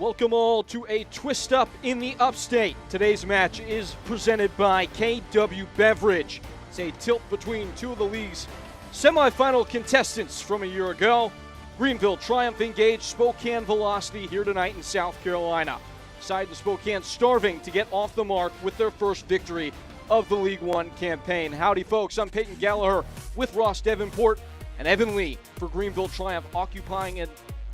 Welcome all to a twist up in the upstate. Today's match is presented by KW Beverage. It's a tilt between two of the league's semifinal contestants from a year ago. Greenville Triumph engaged Spokane Velocity here tonight in South Carolina. Side to Spokane starving to get off the mark with their first victory of the League One campaign. Howdy folks, I'm Peyton Gallagher with Ross Davenport and Evan Lee for Greenville Triumph, occupying an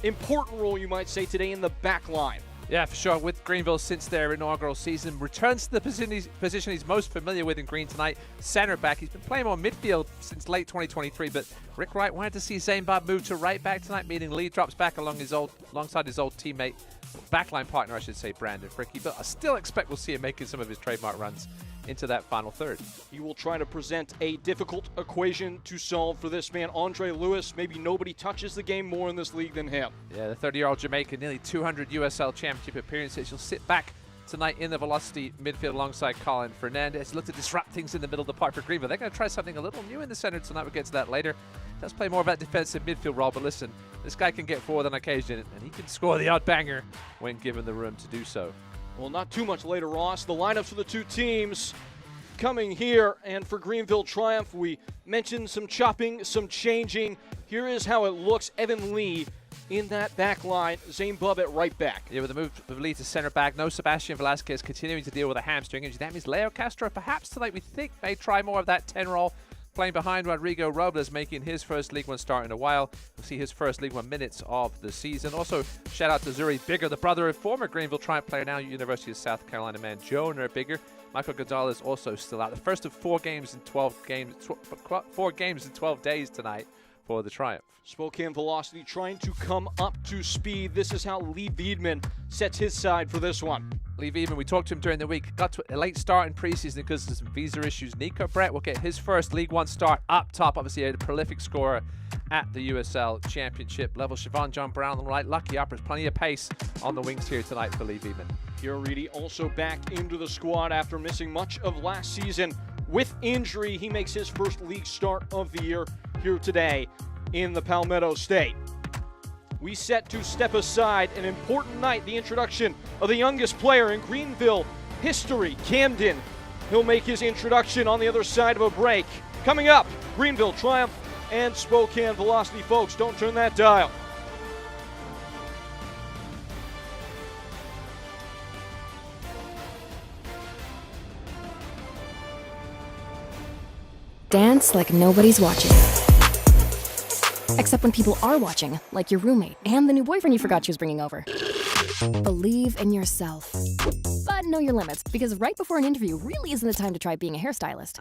important role, you might say, today in the back line. Yeah, for sure. With Greenville since their inaugural season, returns to the position he's most familiar with in green tonight, center back. He's been playing more midfield since late 2023, but Rick Wright wanted to see Zane Bob move to right back tonight, meaning Lee drops back alongside his old teammate, backline partner, I should say, Brandon Fricky. But I still expect we'll see him making some of his trademark runs into that final third. He will try to present a difficult equation to solve for this man, Andre Lewis. Maybe nobody touches the game more in this league than him. Yeah, the 30-year-old Jamaican, nearly 200 USL Championship appearances. He'll sit back tonight in the Velocity midfield alongside Colin Fernandez. Look to disrupt things in the middle of the park for Greenville. They're going to try something a little new in the center tonight. We'll get to that later. Does play more of that defensive midfield role, but listen, this guy can get forward on occasion, and he can score the odd banger when given the room to do so. Well, not too much later, Ross. The lineups for the two teams coming here, and for Greenville Triumph, we mentioned some chopping, some changing. Here is how it looks. Evan Lee in that back line, Zane Bubb at right back. Yeah, with the move of Lee to center back, no Sebastian Velasquez continuing to deal with a hamstring injury. That means Leo Castro perhaps tonight we think may try more of that 10 role, playing behind Rodrigo Robles, making his first League One start in a while. We'll see his first League One minutes of the season. Also, shout out to Zuri Bigger, the brother of former Greenville Triumph player, now University of South Carolina man Jonah Bigger. Michael Gonzalez also still out. The first of 4 games in 12 days tonight for the Triumph. Spokane Velocity trying to come up to speed. This is how Lee Veidman sets his side for this one. Lee Veidman, we talked to him during the week, got to a late start in preseason because of some visa issues. Nico Brett will get his first League One start up top, obviously a prolific scorer at the USL Championship level. Siobhan John Brown on the right, lucky uppers, plenty of pace on the wings here tonight for Lee Veidman. Pierre Reedy also back into the squad after missing much of last season with injury. He makes his first league start of the year here today in the Palmetto State. We set to step aside an important night, the introduction of the youngest player in Greenville history, Camden. He'll make his introduction on the other side of a break. Coming up, Greenville Triumph and Spokane Velocity. Folks, don't turn that dial. Dance like nobody's watching. Except when people are watching, like your roommate and the new boyfriend you forgot she was bringing over. Believe in yourself. But know your limits, because right before an interview really isn't the time to try being a hairstylist.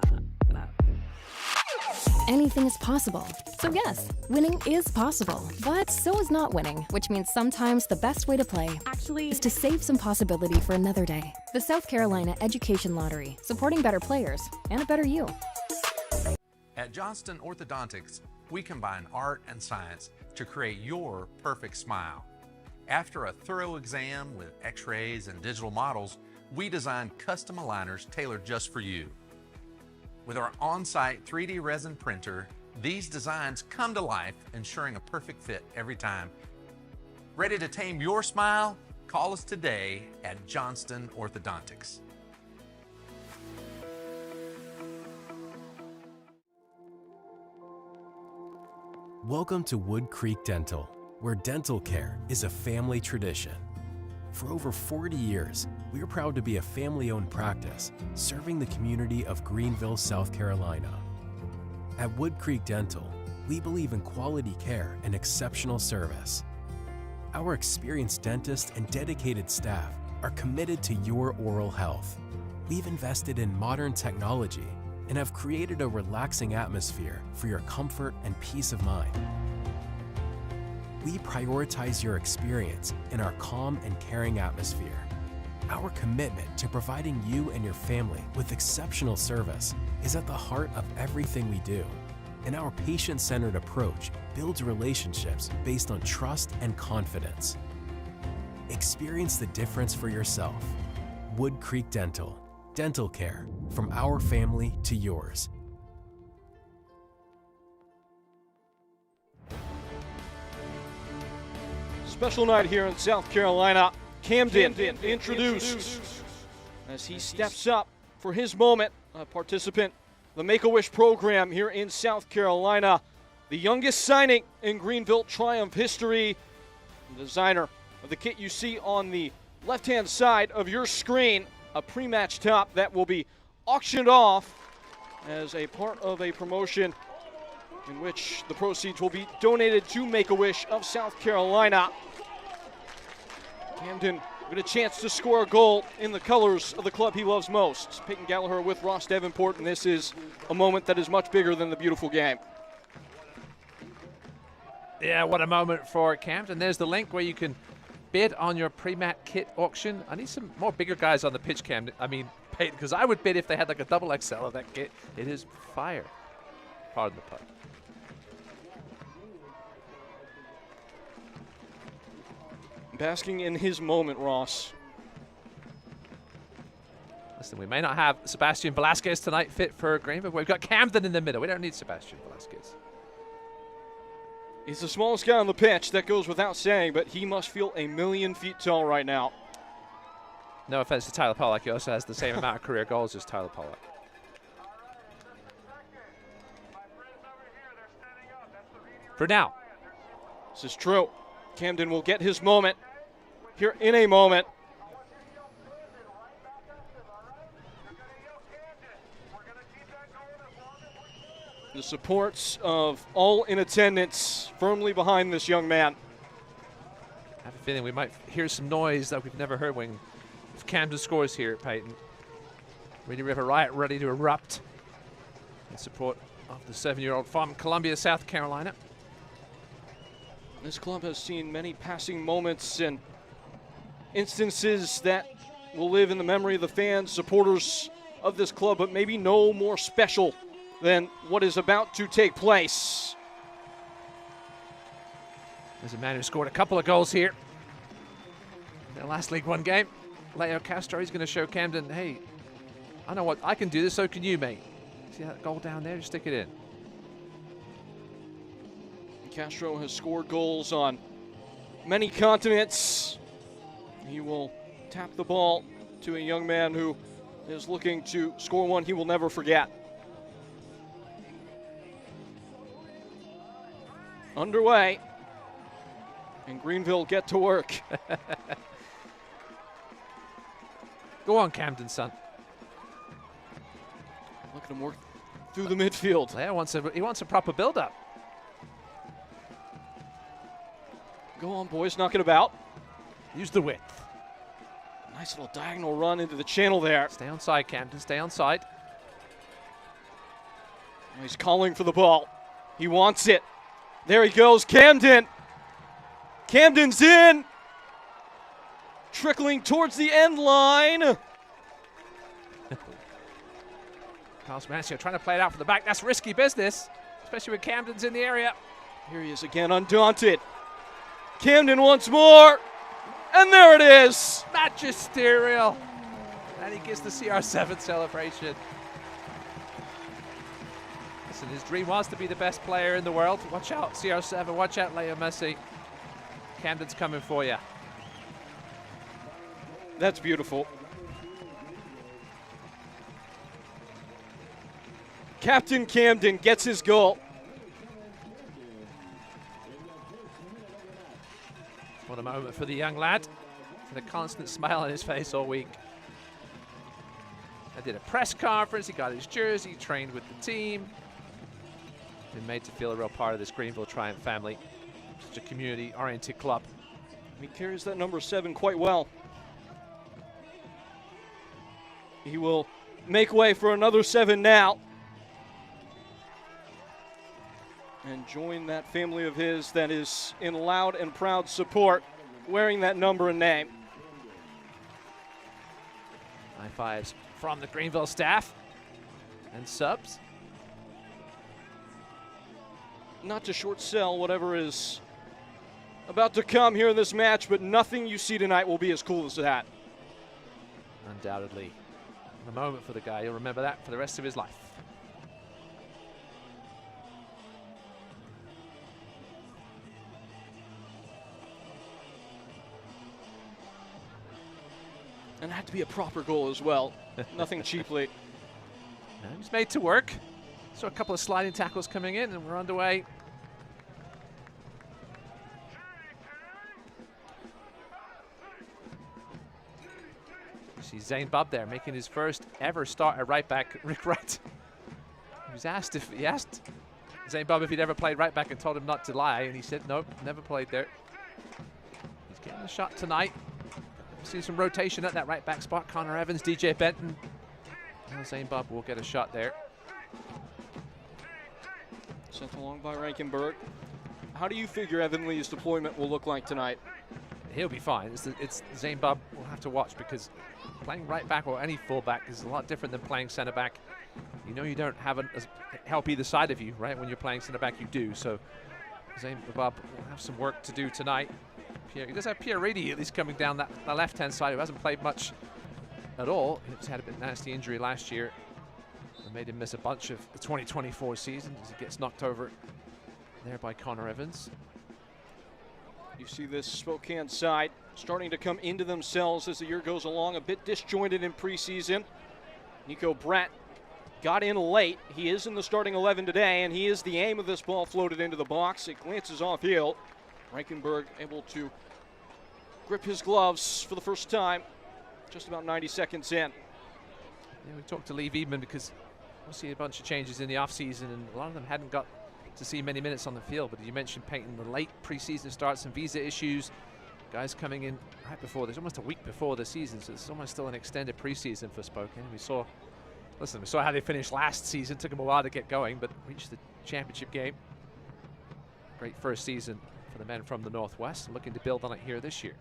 Anything is possible. So yes, winning is possible. But so is not winning, which means sometimes the best way to play is to save some possibility for another day. The South Carolina Education Lottery, supporting better players and a better you. At Johnston Orthodontics, we combine art and science to create your perfect smile. After a thorough exam with x-rays and digital models, we design custom aligners tailored just for you. With our on-site 3D resin printer, these designs come to life, ensuring a perfect fit every time. Ready to tame your smile? Call us today at Johnston Orthodontics. Welcome to Wood Creek Dental, where dental care is a family tradition. For over 40 years, we are proud to be a family-owned practice serving the community of Greenville, South Carolina. At Wood Creek Dental, we believe in quality care and exceptional service. Our experienced dentists and dedicated staff are committed to your oral health. We've invested in modern technology and have created a relaxing atmosphere for your comfort and peace of mind. We prioritize your experience in our calm and caring atmosphere. Our commitment to providing you and your family with exceptional service is at the heart of everything we do, and our patient-centered approach builds relationships based on trust and confidence. Experience the difference for yourself. Wood Creek Dental. Dental care from our family to yours. Special night here in South Carolina. Camden introduced as he steps up for his moment, a participant the Make-A-Wish program here in South Carolina. The youngest signing in Greenville Triumph history. The designer of the kit you see on the left-hand side of your screen, a pre-match top that will be auctioned off as a part of a promotion in which the proceeds will be donated to Make-A-Wish of South Carolina. Camden with a chance to score a goal in the colors of the club he loves most. Peyton Gallagher with Ross Davenport, and this is a moment that is much bigger than the beautiful game. Yeah, what a moment for Camden. There's the link where you can bid on your pre-mat kit auction. I need some more bigger guys on the pitch, Camden. I mean, Peyton, because I would bid if they had like a double XL of that kit. It is fire. Pardon the pun. Basking in his moment, Ross. Listen, we may not have Sebastian Velasquez tonight fit for Greenville. We've got Camden in the middle. We don't need Sebastian Velasquez. He's the smallest guy on the pitch, that goes without saying, but he must feel a million feet tall right now. No offense to Tyler Pollack, he also has the same amount of career goals as Tyler Pollack. For now. This is true. Camden will get his moment here in a moment. The supports of all in attendance firmly behind this young man. I have a feeling we might hear some noise that we've never heard when Camden scores here, Peyton. Reedy River Riot ready to erupt in support of the 7-year-old from Columbia, South Carolina. This club has seen many passing moments and instances that will live in the memory of the fans, supporters of this club, but maybe no more special than what is about to take place. There's a man who scored a couple of goals here in their last League One game. Leo Castro, he's going to show Camden, hey, I know what, I can do this, so can you, mate. See that goal down there? Just stick it in. Castro has scored goals on many continents. He will tap the ball to a young man who is looking to score one he will never forget. Underway, and Greenville get to work. Go on, Camden, son. Look at him work through the midfield. Leo wants a proper build-up. Go on, boys, knock it about. Use the width. Nice little diagonal run into the channel there. Stay on side, Camden, stay on side. He's calling for the ball. He wants it. There he goes, Camden. Camden's in. Trickling towards the end line. Carlos Mancio trying to play it out from the back. That's risky business, especially when Camden's in the area. Here he is again, undaunted. Camden once more. And there it is. Magisterial. And he gets the CR7 celebration. Listen, his dream was to be the best player in the world. Watch out, CR7. Watch out, Leo Messi. Camden's coming for you. That's beautiful. Captain Camden gets his goal. What a moment for the young lad. With a constant smile on his face all week. I did a press conference, he got his jersey, trained with the team. Been made to feel a real part of this Greenville Triumph family. Such a community-oriented club. He carries that number 7 quite well. He will make way for another 7 now. And join that family of his that is in loud and proud support, wearing that number and name. High fives from the Greenville staff and subs. Not to short sell whatever is about to come here in this match, but nothing you see tonight will be as cool as that. Undoubtedly. A moment for the guy. He'll remember that for the rest of his life. Had to be a proper goal as well. Nothing cheaply. No, he's made to work. So a couple of sliding tackles coming in, and we're underway. You see Zane Bubb there making his first ever start at right back. Rick Wright. He asked Zane Bubb if he'd ever played right back and told him not to lie, and he said nope, never played there. He's getting a shot tonight. See some rotation at that right back spot. Connor Evans, DJ Benton. And Zane Bubb will get a shot there. Sent along by Reichenberg. How do you figure Evan Lee's deployment will look like tonight? He'll be fine. It's Zane Bubb we'll have to watch, because playing right back or any fullback is a lot different than playing centre back. You know you don't have help either side of you, right? When you're playing centre back, you do. So Zane Bubb will have some work to do tonight. He does have Pierre Reedy at least coming down the left-hand side, who hasn't played much at all. He's had a bit nasty injury last year that made him miss a bunch of the 2024 season as he gets knocked over there by Connor Evans. You see this Spokane side starting to come into themselves as the year goes along, a bit disjointed in preseason. Nico Bratt got in late. He is in the starting 11 today, and he is the aim of this ball floated into the box. It glances off heel. Reichenberg able to grip his gloves for the first time, just about 90 seconds in. Yeah, we talked to Lee Viedman because we'll see a bunch of changes in the offseason, and a lot of them hadn't got to see many minutes on the field. But you mentioned Peyton, the late preseason start, some visa issues, guys coming in right before this, almost a week before the season, so it's almost still an extended preseason for Spokane. We saw how they finished last season. Took them a while to get going, but reached the championship game. Great first season for the men from the Northwest, looking to build on it here this year.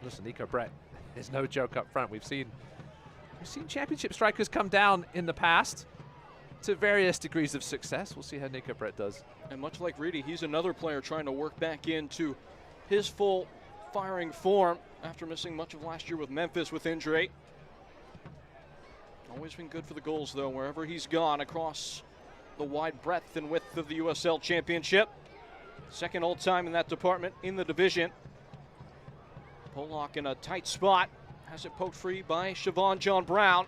Listen, Nico Brett is no joke up front. We've seen championship strikers come down in the past to various degrees of success. We'll see how Nico Brett does. And much like Reedy, he's another player trying to work back into his full firing form after missing much of last year with Memphis with injury. Always been good for the goals, though, wherever he's gone across the wide breadth and width of the USL Championship. Second all-time in that department in the division. Pollock in a tight spot. Has it poked free by Siobhan John Brown.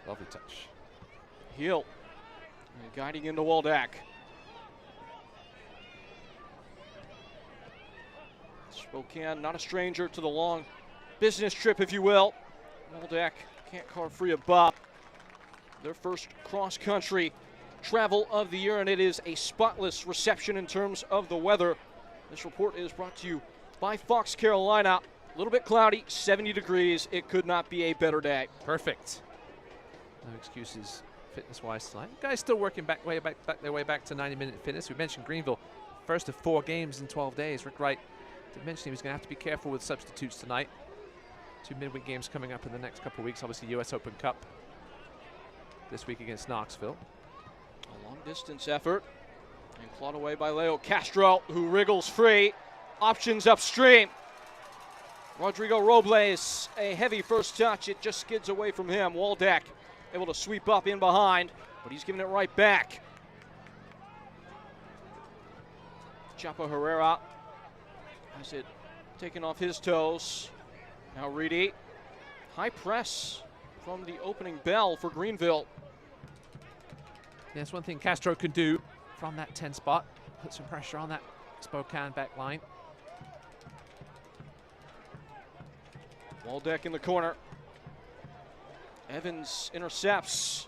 Lovely touch. Heel. Guiding into Waldeck. Spokane, not a stranger to the long business trip, if you will. Waldeck can't carve free a bop. Their first cross-country travel of the year, and it is a spotless reception in terms of the weather. This report is brought to you by Fox Carolina. A little bit cloudy, 70 degrees. It could not be a better day. Perfect. No excuses fitness-wise tonight. Guys still working their way back to 90-minute fitness. We mentioned Greenville, first of 4 games in 12 days. Rick Wright did mention he was going to have to be careful with substitutes tonight. 2 midweek games coming up in the next couple of weeks. Obviously, US Open Cup this week against Knoxville. A long-distance effort. And clawed away by Leo Castro, who wriggles free. Options upstream. Rodrigo Robles, a heavy first touch. It just skids away from him. Waldeck able to sweep up in behind, but he's giving it right back. Chapo Herrera has it taken off his toes. Now Reedy. High press from the opening bell for Greenville. Yeah, that's one thing Castro can do from that 10 spot. Put some pressure on that Spokane back line. Waldeck in the corner. Evans intercepts.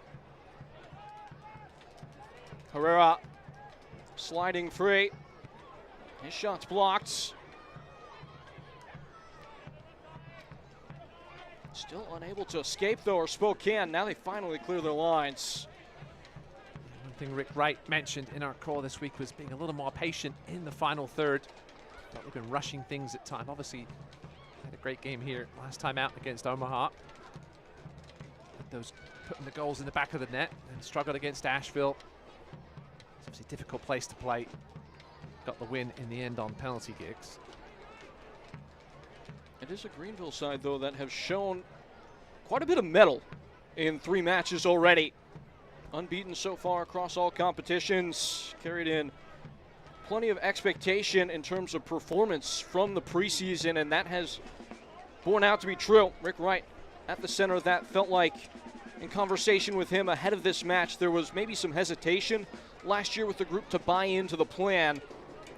Herrera sliding free. His shot's blocked. Still unable to escape, though, or Spokane. Now they finally clear their lines. One thing Rick Wright mentioned in our call this week was being a little more patient in the final third. Thought they've been rushing things at times. Obviously, had a great game here last time out against Omaha. Putting the goals in the back of the net and struggled against Asheville. It's obviously a difficult place to play. Got the win in the end on penalty kicks. It is a Greenville side, though, that have shown quite a bit of mettle in 3 matches already. Unbeaten so far across all competitions. Carried in plenty of expectation in terms of performance from the preseason, and that has borne out to be true. Rick Wright at the center that felt like, in conversation with him ahead of this match, there was maybe some hesitation last year with the group to buy into the plan.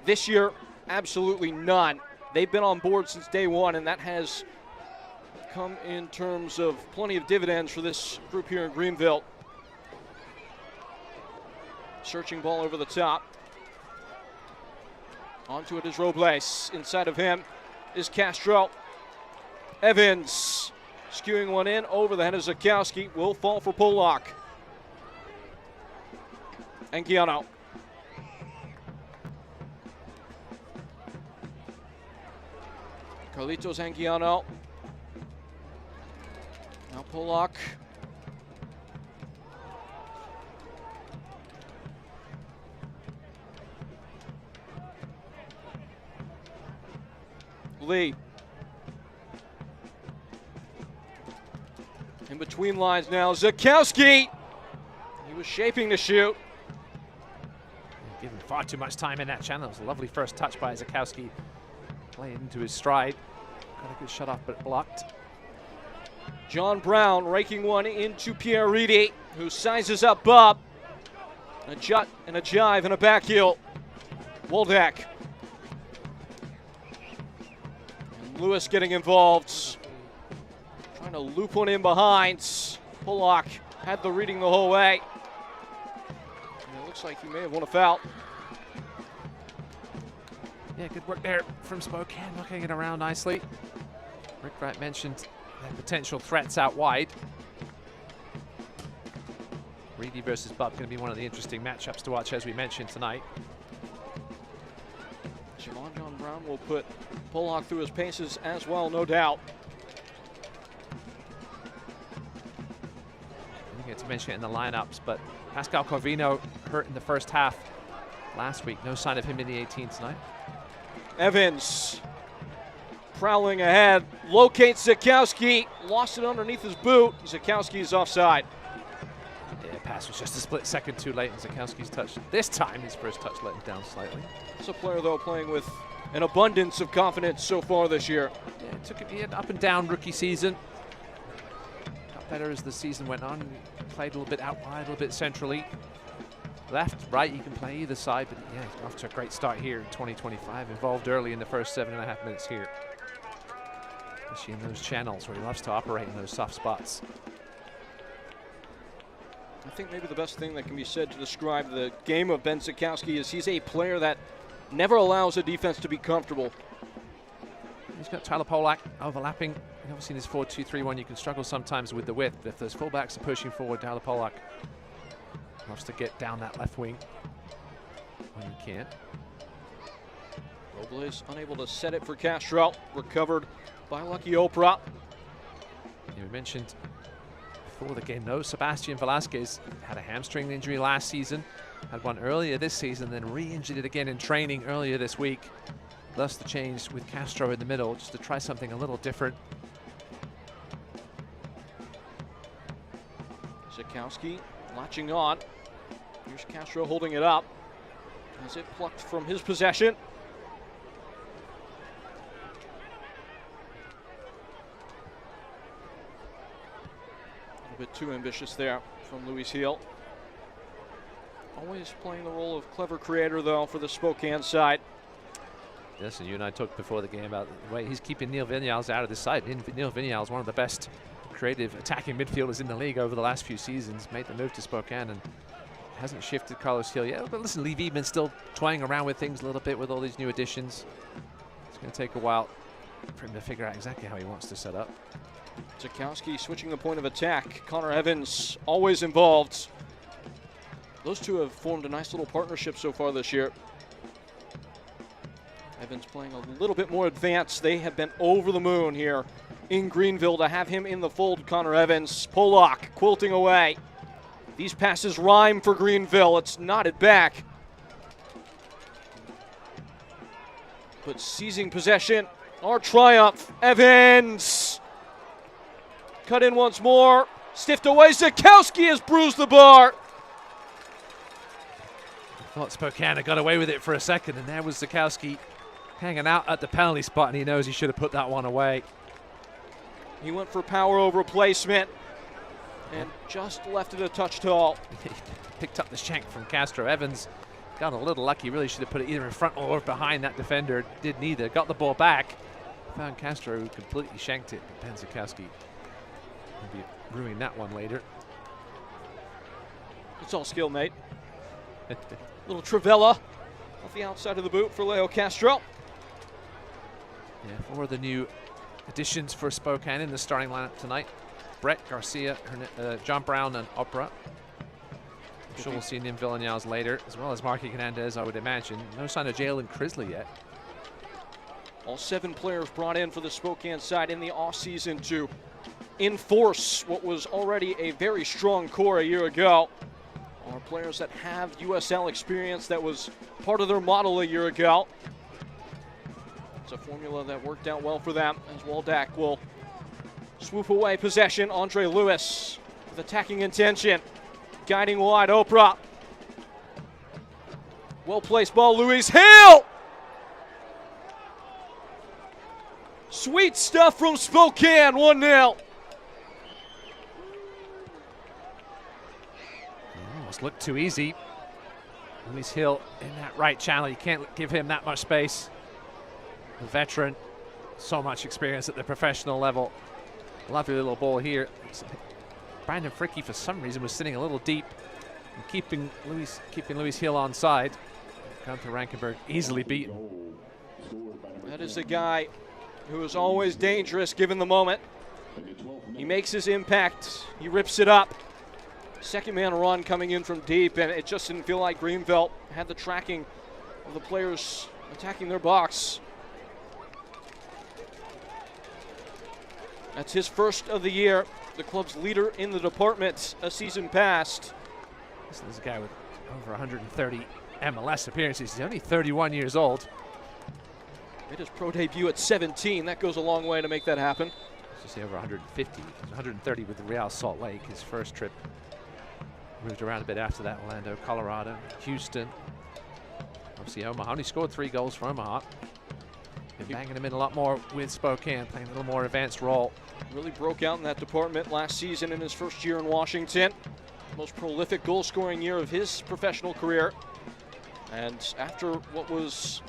This year, absolutely none. They've been on board since day one, and that has come in terms of plenty of dividends for this group here in Greenville. Searching ball over the top. Onto it is Robles. Inside of him is Castro. Evans skewing one in over the head of Zakowski. Will fall for Polak. Anguiano. Carlitos Anguiano. Now Polak. Lee. In between lines now, Zakowski. He was shaping to shoot. Given far too much time in that channel. It was a lovely first touch by Zakowski. Playing into his stride. Got a good shot off, but blocked. John Brown raking one into Pierre Reedy, who sizes up Bob. A jut and a jive and a back heel. Waldeck. And Lewis getting involved. Trying to loop one in behind. Polak had the reading the whole way. And it looks like he may have won a foul. Yeah, good work there from Spokane, knocking it around nicely. Rick Wright mentioned the potential threats out wide. Reedy versus Bob going to be one of the interesting matchups to watch, as we mentioned tonight. Siobhan John Brown will put Polak through his paces as well, no doubt. I didn't get to mention it in the lineups, but Pascal Corvino hurt in the first half last week. No sign of him in the 18 tonight. Evans prowling ahead, locates Zakowski, lost it underneath his boot. Zakowski is offside. Yeah, pass was just a split second too late, and Zakowski's touch. This time, his first touch let him down slightly. It's a player, though, playing with an abundance of confidence so far this year. Yeah, he had an up and down rookie season. Got better as the season went on. Played a little bit out wide, a little bit centrally. Left, right, he can play either side, but yeah, he's off to a great start here in 2025. Involved early in the first 7.5 minutes here. Especially in those channels where he loves to operate in those soft spots. I think maybe the best thing that can be said to describe the game of Ben Zakowski is he's a player that never allows a defense to be comfortable. He's got Tyler Polak overlapping. And obviously in his 4-2-3-1, you can struggle sometimes with the width. But if those fullbacks are pushing forward, Tyler Polak loves to get down that left wing when he can. Robles unable to set it for Castro. Recovered by Lucky Oprah. You mentioned before the game, no, Sebastian Velasquez had a hamstring injury last season. Had one earlier this season, then re-injured it again in training earlier this week. Thus the change with Castro in the middle, just to try something a little different. Zakowski latching on. Here's Castro holding it up as it plucked from his possession. A little bit too ambitious there from Luis Heel. Always playing the role of clever creator, though, for the Spokane side. Yes, and you and I talked before the game about the way he's keeping Neil Vinyals out of this side. Neil Vinyals, one of the best creative attacking midfielders in the league over the last few seasons, made the move to Spokane and hasn't shifted Carlos Hill yet. But listen, Lee Viedman's still toying around with things a little bit with all these new additions. It's going to take a while for him to figure out exactly how he wants to set up. Zakowski switching the point of attack. Connor Evans always involved. Those two have formed a nice little partnership so far this year. Evans playing a little bit more advanced. They have been over the moon here in Greenville to have him in the fold. Connor Evans, Polak quilting away. These passes rhyme for Greenville. It's knotted back. But seizing possession, our triumph. Evans cut in once more. Stiffed away. Zakowski has bruised the bar. I thought Spokane had got away with it for a second, and there was Zakowski hanging out at the penalty spot, and he knows he should have put that one away. He went for power over placement and just left it a touch tall. Picked up the shank from Castro. Evans got a little lucky. Really should have put it either in front or behind that defender. Did neither. Got the ball back. Found Castro, who completely shanked it. Penzikowski will be ruining that one later. It's all skill, mate. Little Travella off the outside of the boot for Leo Castro. Yeah, 4 of the new additions for Spokane in the starting lineup tonight. Brett, Garcia, John Brown, and Opera. I'm sure we'll see Nim Villanelles later, as well as Marky Hernandez, I would imagine. No sign of Jalen Crisley yet. All 7 players brought in for the Spokane side in the offseason to enforce what was already a very strong core a year ago. Are players that have USL experience that was part of their model a year ago. It's a formula that worked out well for them as Waldeck will swoop away possession. Andre Lewis with attacking intention. Guiding wide, Oprah. Well-placed ball, Louise Hill! Sweet stuff from Spokane, 1-0. Almost looked too easy. Louise Hill in that right channel. You can't give him that much space. A veteran, so much experience at the professional level. Lovely little ball here. Brandon Fricky, for some reason, was sitting a little deep and keeping Louise Hill on side. Gunther Rankenberg easily beaten. That is a guy who is always dangerous given the moment. He makes his impact. He rips it up. Second man run coming in from deep, and it just didn't feel like Greenville had the tracking of the players attacking their box. That's his first of the year. The club's leader in the department a season past. This is a guy with over 130 MLS appearances. He's only 31 years old. Made his pro debut at 17. That goes a long way to make that happen. Let's just say over 150. 130 with the Real Salt Lake, his first trip. Moved around a bit after that. Orlando, Colorado, Houston. Obviously Omaha. He scored 3 goals for Omaha. Been banging him in a lot more with Spokane, playing a little more advanced role. Really broke out in that department last season in his first year in Washington. Most prolific goal-scoring year of his professional career. And after what was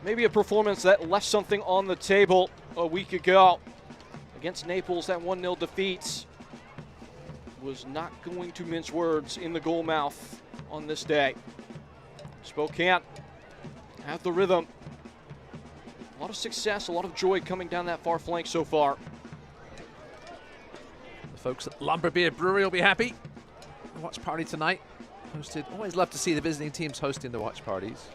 maybe a performance that left something on the table a week ago against Naples, that 1-0 defeat, was not going to mince words in the goal mouth on this day. Spokane have the rhythm. A lot of success, a lot of joy coming down that far flank so far. The folks at Lumberbeard Brewery will be happy. The watch party tonight. Hosted. Always love to see the visiting teams hosting the watch parties.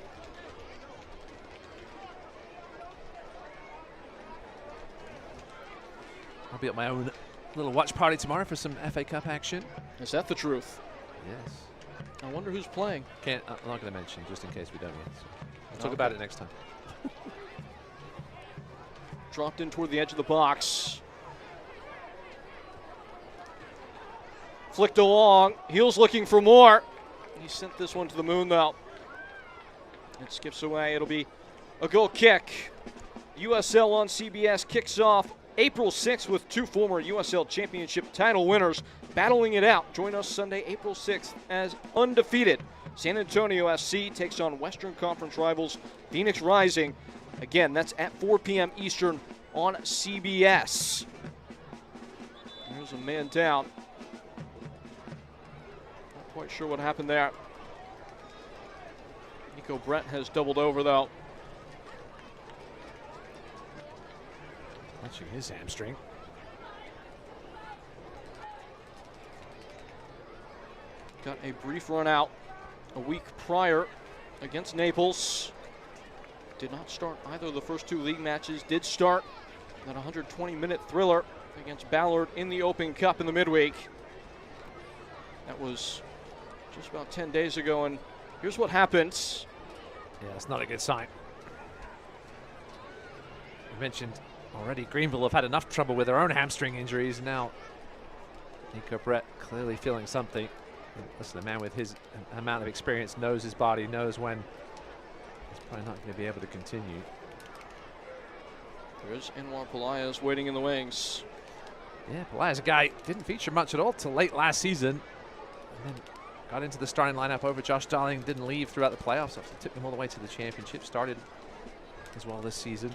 I'll be at my own little watch party tomorrow for some FA Cup action. Is that the truth? Yes. I wonder who's playing. I'm not going to mention, just in case we don't yet. So we'll talk about it next time. Dropped in toward the edge of the box. Flicked along. Heels looking for more. He sent this one to the moon, though. It skips away. It'll be a goal kick. USL on CBS kicks off April 6th with 2 former USL Championship title winners battling it out. Join us Sunday, April 6th as undefeated San Antonio SC takes on Western Conference rivals Phoenix Rising. Again, that's at 4 p.m. Eastern on CBS. There's a man down. Not quite sure what happened there. Nico Brett has doubled over, though. Touching his hamstring. Got a brief run out a week prior against Naples. Did not start either of the first 2 league matches. Did start that 120-minute thriller against Ballard in the Open Cup in the midweek. That was just about 10 days ago, and here's what happens. Yeah, it's not a good sign. We mentioned already Greenville have had enough trouble with their own hamstring injuries. Now Nico Brett clearly feeling something. Listen, a man with his amount of experience knows his body, knows when he's probably not going to be able to continue. There's Anwar Pelaez waiting in the wings. Yeah, Pelaya's a guy didn't feature much at all till late last season. And then got into the starting lineup over Josh Darling, didn't leave throughout the playoffs. After took them all the way to the championship. Started as well this season.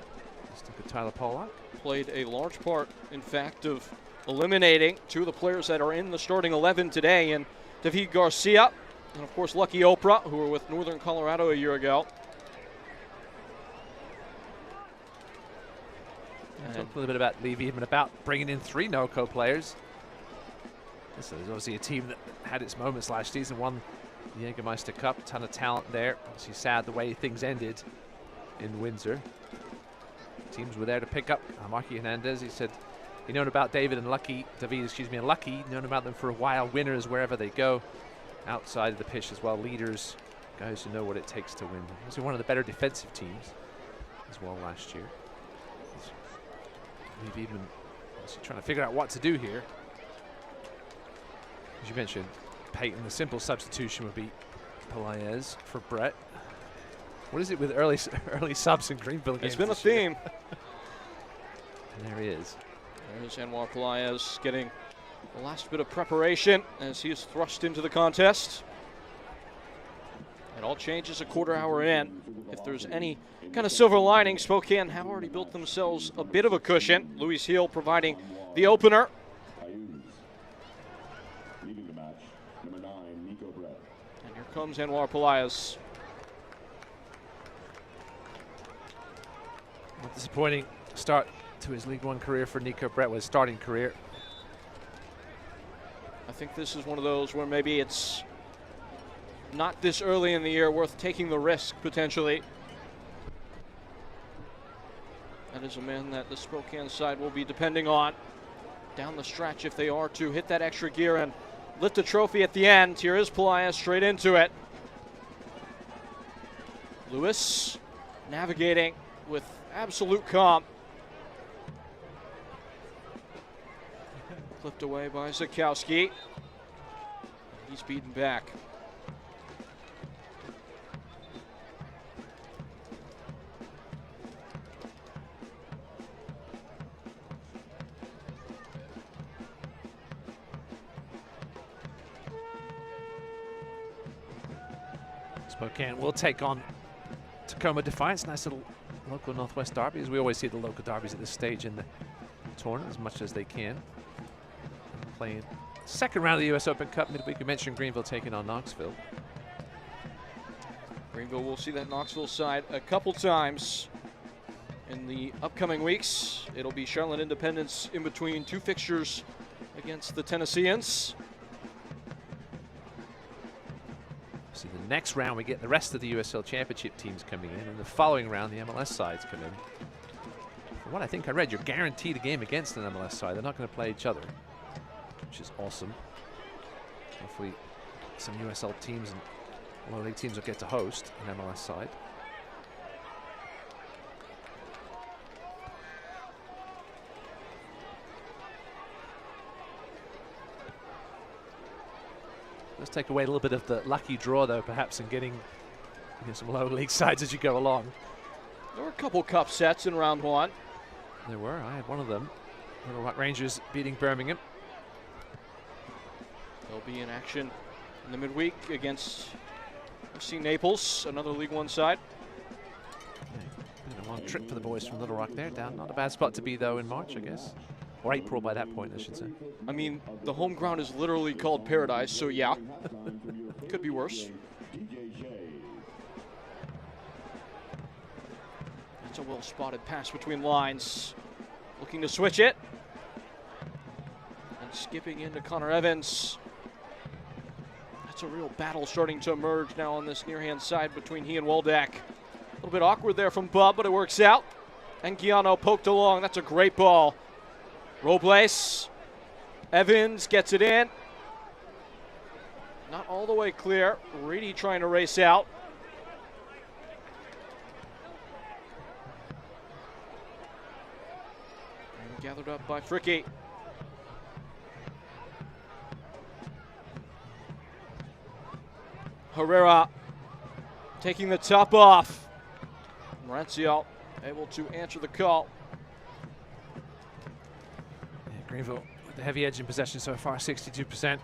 Just took a Tyler Pollock. Played a large part, in fact, of eliminating two of the players that are in the starting 11 today, and David Garcia, and of course Lucky Oprah, who were with Northern Colorado a year ago. Talked a little bit about Levy, even about bringing in 3 NOCO players. This is obviously a team that had its moments last season, won the Jägermeister Cup, a ton of talent there. Obviously sad the way things ended in Windsor. Teams were there to pick up. Marky Hernandez, he said he known about David and Lucky, and Lucky, known about them for a while, winners wherever they go, outside of the pitch as well, leaders, guys who know what it takes to win. Also one of the better defensive teams as well last year. We've even trying to figure out what to do here. As you mentioned, Peyton, the simple substitution would be Pelaez for Brett. What is it with early subs in Greenville games? It's been a theme. And there he is. There's Anwar Pelaez getting the last bit of preparation as he is thrust into the contest. It all changes a quarter hour in. If there's any kind of silver lining, Spokane have already built themselves a bit of a cushion. Luis Heel providing the opener. And here comes Anwar Pelaez. A disappointing start to his League One career for Nico Brett, was starting career. I think this is one of those where maybe it's not this early in the year worth taking the risk, potentially. That is a man that the Spokane side will be depending on down the stretch if they are to hit that extra gear and lift a trophy at the end. Here is Pelaez straight into it. Lewis navigating with absolute calm. Flipped away by Zakowski. He's beaten back. Spokane will take on Tacoma Defiance. Nice little local Northwest derby, as we always see the local derbies at this stage in the tournament as much as they can. Playing second round of the US Open Cup midweek. We mentioned Greenville taking on Knoxville. Greenville will see that Knoxville side a couple times in the upcoming weeks. It'll be Charlotte Independence in between 2 fixtures against the Tennesseans. So the next round we get the rest of the USL Championship teams coming in, and the following round the MLS sides come in. From what I think I read, you're guaranteed a game against an MLS side. They're not going to play each other, which is awesome. Hopefully some USL teams and lower league teams will get to host an MLS side. Let's take away a little bit of the lucky draw, though, perhaps, in getting some lower league sides as you go along. There were a couple cup sets in round 1. There were. I had one of them. Little Rock Rangers beating Birmingham. They'll be in action in the midweek against FC Naples, another League One side. Yeah, been a long trip for the boys from Little Rock there. Down, not a bad spot to be, though, in March, I guess. Or April by that point, I should say. I mean, the home ground is literally called Paradise, so yeah. Could be worse. That's a well-spotted pass between lines. Looking to switch it. And skipping into Connor Evans. That's a real battle starting to emerge now on this near-hand side between he and Waldeck. A little bit awkward there from Bub, but it works out. And Giano poked along. That's a great ball. Robles, Evans gets it in. Not all the way clear. Reedy trying to race out. And gathered up by Fricky. Herrera taking the top off. Mauricio able to answer the call. Greenville heavy edge in possession so far, 62%.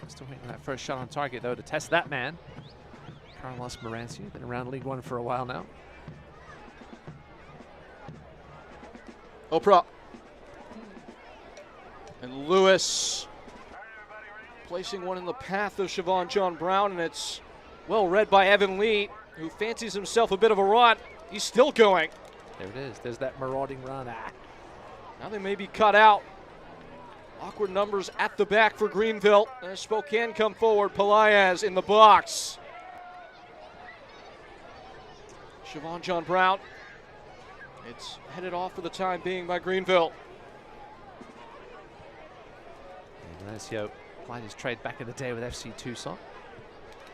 Still waiting for that first shot on target, though, to test that man. Carlos Moranci, been around League One for a while now. Oprah. And Lewis placing one in the path of Siobhan John Brown, and it's well read by Evan Lee, who fancies himself a bit of a run. He's still going. There it is. There's that marauding run. Now they may be cut out. Awkward numbers at the back for Greenville. As Spokane come forward, Pelaez in the box. Siobhan John Brown. It's headed off for the time being by Greenville. Ignacio applied his trade back in the day with FC Tucson.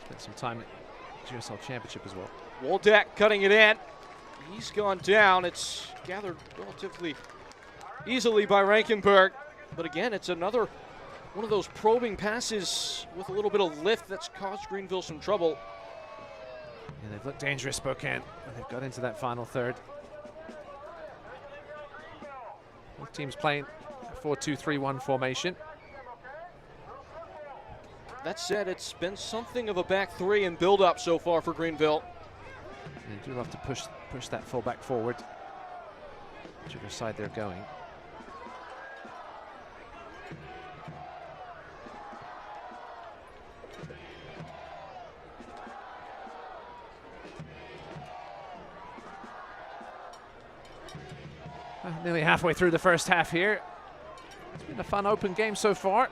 Spent some time at USL Championship as well. Waldeck cutting it in. He's gone down. It's gathered relatively easily by Rankenberg. But again, it's another one of those probing passes with a little bit of lift that's caused Greenville some trouble. Yeah, they've looked dangerous, Spokane, when they've got into that final third. Both teams playing a 4-2-3-1 formation. That said, it's been something of a back three in build-up so far for Greenville. They do love to push that fullback forward, whichever side they're going. Nearly halfway through the first half here. It's been a fun open game so far.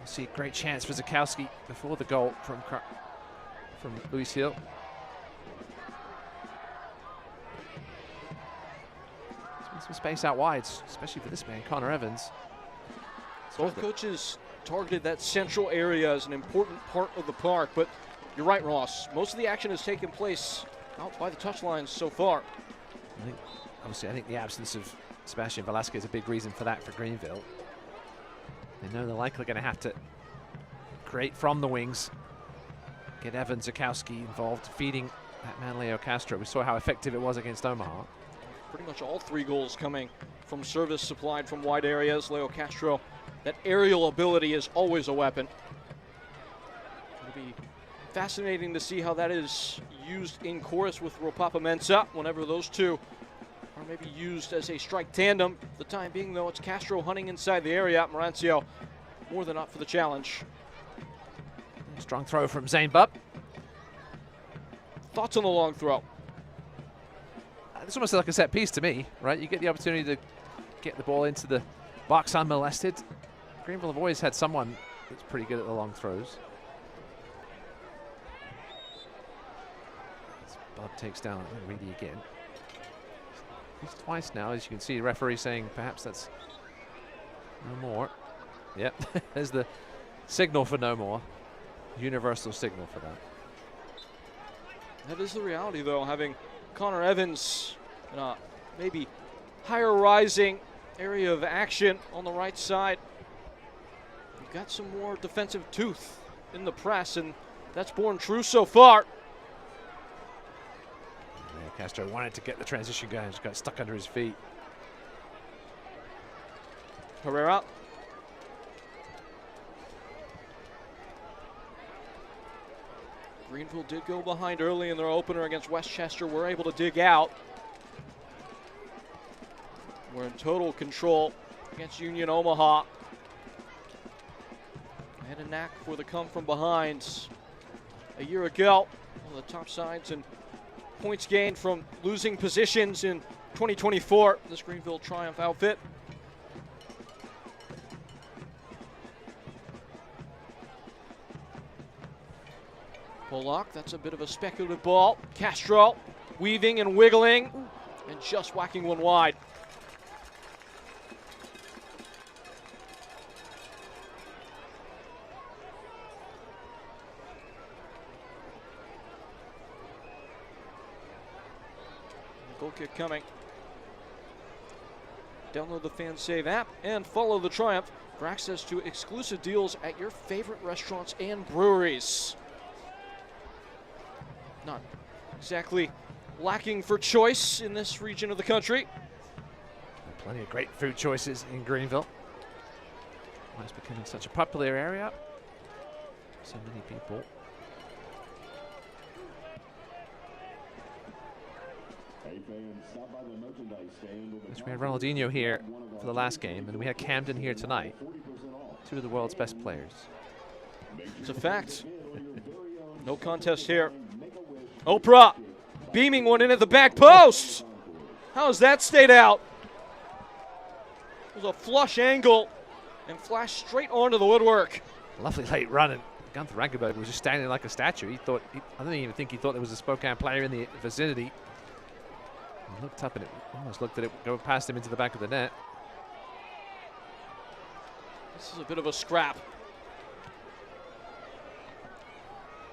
You see a great chance for Zakowski before the goal from Luis Hill. Some space out wide, especially for this man, Connor Evans. Both coaches targeted that central area as an important part of the park, but you're right, Ross. Most of the action has taken place out by the touchlines so far. Obviously, I think the absence of Sebastian Velasquez is a big reason for that for Greenville. They know they're likely going to have to create from the wings, get Evan Zakowski involved, feeding that man Leo Castro. We saw how effective it was against Omaha. Pretty much all three goals coming from service supplied from wide areas. Leo Castro, that aerial ability is always a weapon. It'll be fascinating to see how that is used in chorus with Ropapa Mensah whenever those two are maybe used as a strike tandem. For the time being, though, it's Castro hunting inside the area. Morancio more than up for the challenge. Strong throw from Zane Bubb. Thoughts on the long throw? It's almost like a set piece to me, right? You get the opportunity to get the ball into the box unmolested. Greenville have always had someone that's pretty good at the long throws. Bubb takes down Reedy again. He's twice now, as you can see, the referee saying perhaps that's no more. Yep, there's the signal for no more. Universal signal for that. That is the reality, though, having Connor Evans in a maybe higher rising area of action on the right side. You've got some more defensive tooth in the press, and that's borne true so far. Castro wanted to get the transition going, just got stuck under his feet. Herrera. Greenville did go behind early in their opener against Westchester. We're able to dig out. We're in total control against Union Omaha. Had a knack for the come from behinds a year ago. One of the top sides and points gained from losing positions in 2024, this Greenville Triumph outfit. Pollock, that's a bit of a speculative ball. Castro weaving and wiggling and just whacking one wide. Goal kick coming. Download the FanSave app and follow the Triumph for access to exclusive deals at your favorite restaurants and breweries. Not exactly lacking for choice in this region of the country. Plenty of great food choices in Greenville. why it's becoming such a popular area. So many people. We had Ronaldinho here for the last game, and we had Camden here tonight. Two of the world's best players. It's a fact. No contest here. Oprah beaming one in at the back post. How's that stayed out? It was a flush angle and flashed straight onto the woodwork. Lovely late run, and Gunther Rankenberg was just standing like a statue. I don't even think he thought there was a Spokane player in the vicinity. He looked up and it almost looked at it go past him into the back of the net. This is a bit of a scrap.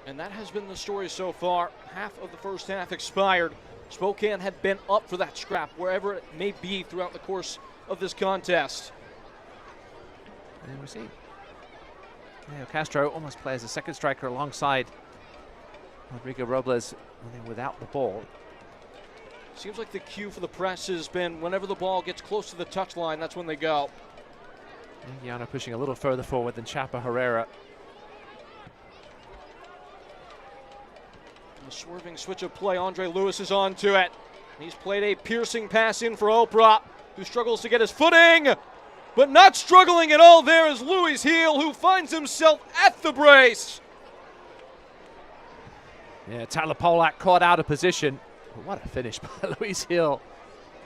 And that has been the story so far. Half of the first half expired. Spokane had been up for that scrap, wherever it may be throughout the course of this contest. And we see Leo Castro almost plays a second striker alongside Rodrigo Robles without the ball. Seems like the cue for the press has been whenever the ball gets close to the touchline, that's when they go. Giano pushing a little further forward than Chapa Herrera. A swerving switch of play. Andre Lewis is on to it. He's played a piercing pass in for Oprah, who struggles to get his footing. But not struggling at all there is Louis Heel, who finds himself at the brace. Yeah, Tyler Polak caught out of position. But what a finish by Louis Hill.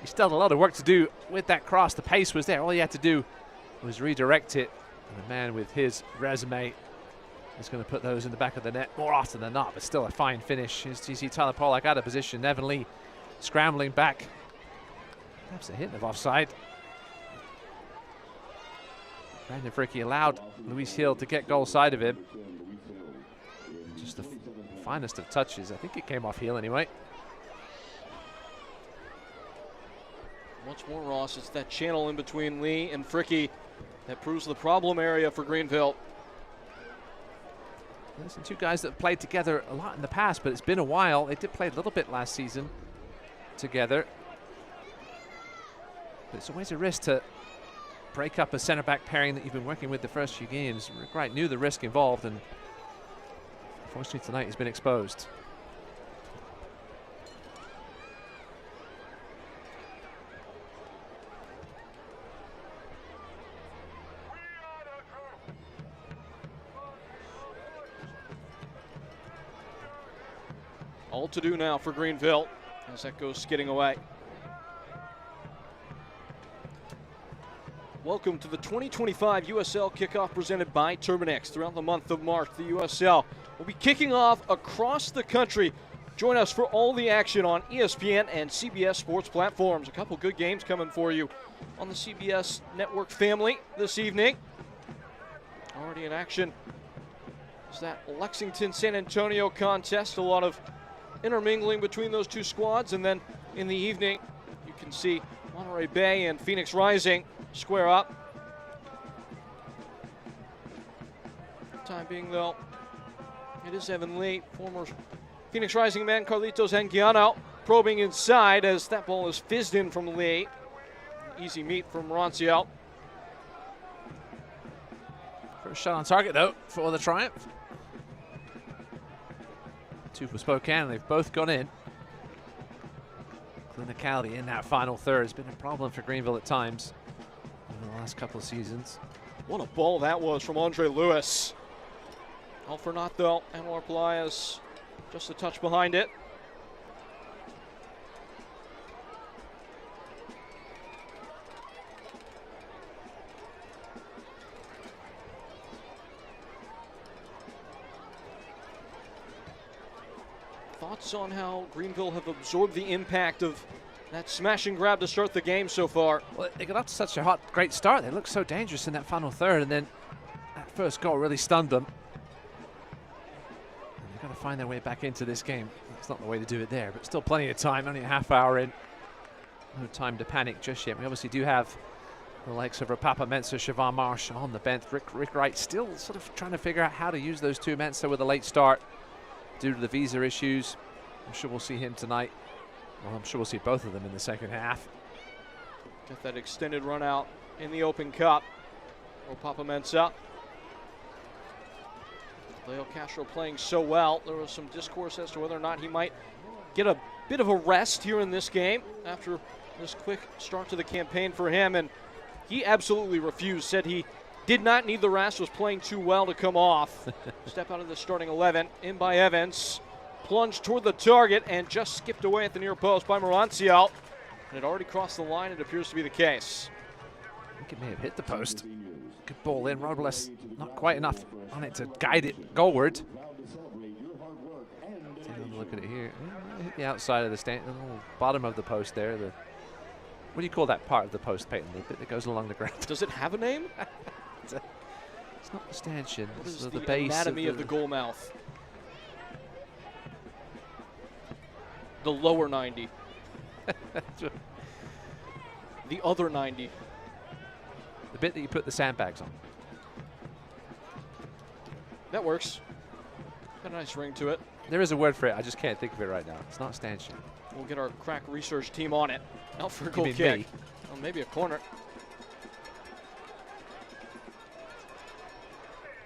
He still had a lot of work to do with that cross. The pace was there. All he had to do was redirect it. And a man with his resume is going to put those in the back of the net more often than not, but still a fine finish. As you see Tyler Polak out of position. Evan Lee scrambling back. Perhaps a hint of offside. Brandon Fricky allowed Louis Hill to get goal side of him. Just the finest of touches. I think it came off heel anyway. Once more, Ross, it's that channel in between Lee and Fricky that proves the problem area for Greenville. There's two guys that have played together a lot in the past, but it's been a while. They did play a little bit last season together. But it's always a risk to break up a center-back pairing that you've been working with the first few games. Rick Wright knew the risk involved, and unfortunately tonight he's been exposed. All to do now for Greenville as that goes skidding away. Welcome to the 2025 USL kickoff presented by Terminix. Throughout the month of March, the USL will be kicking off across the country. Join us for all the action on ESPN and CBS sports platforms. A couple good games coming for you on the CBS network family this evening. Already in action is that Lexington-San Antonio contest. A lot of intermingling between those two squads, and then in the evening you can see Monterey Bay and Phoenix Rising square up. Time being, though, it is Evan Lee, former Phoenix Rising man Carlitos Anguiano, probing inside as that ball is fizzed in from Lee. Easy meet from Roncio. First shot on target, though, for the Triumph. Two for Spokane, they've both gone in. Clinicality in that final third has been a problem for Greenville at times in the last couple of seasons. What a ball that was from Andre Lewis. All for naught, though. Anwar Pelaez just a touch behind it. Thoughts on how Greenville have absorbed the impact of that smash and grab to start the game so far? Well, they got off to such a great start. They looked so dangerous in that final third, and then that first goal really stunned them. And they've got to find their way back into this game. That's not the way to do it there, but still plenty of time, only a half hour in. No time to panic just yet. We obviously do have the likes of Rapapa Mensah, Siobhan Marsh on the bench. Rick Wright still sort of trying to figure out how to use those two Mensah with a late start due to the visa issues. I'm sure we'll see him tonight. Well, I'm sure we'll see both of them in the second half. Got that extended run out in the Open Cup. Papa Mensah. Leo Castro playing so well. There was some discourse as to whether or not he might get a bit of a rest here in this game after this quick start to the campaign for him, and he absolutely refused, said he did not need the rest, was playing too well to come off. Step out of the starting 11, in by Evans, plunged toward the target and just skipped away at the near post by Marancio. And it already crossed the line, it appears to be the case. I think it may have hit the post. Good ball in, Robles not quite enough on it to guide it goalward. Take a look at it here. Hit the outside of the stand, the little bottom of the post there. What do you call that part of the post, Peyton? The bit that goes along the ground. Does it have a name? It's not the stanchion. What is the the base anatomy of the goal mouth? The lower 90. The other 90. The bit that you put the sandbags on. That works. Got a nice ring to it. There is a word for it. I just can't think of it right now. It's not stanchion. We'll get our crack research team on it. Out for a You goal mean kick. me? Oh, maybe a corner.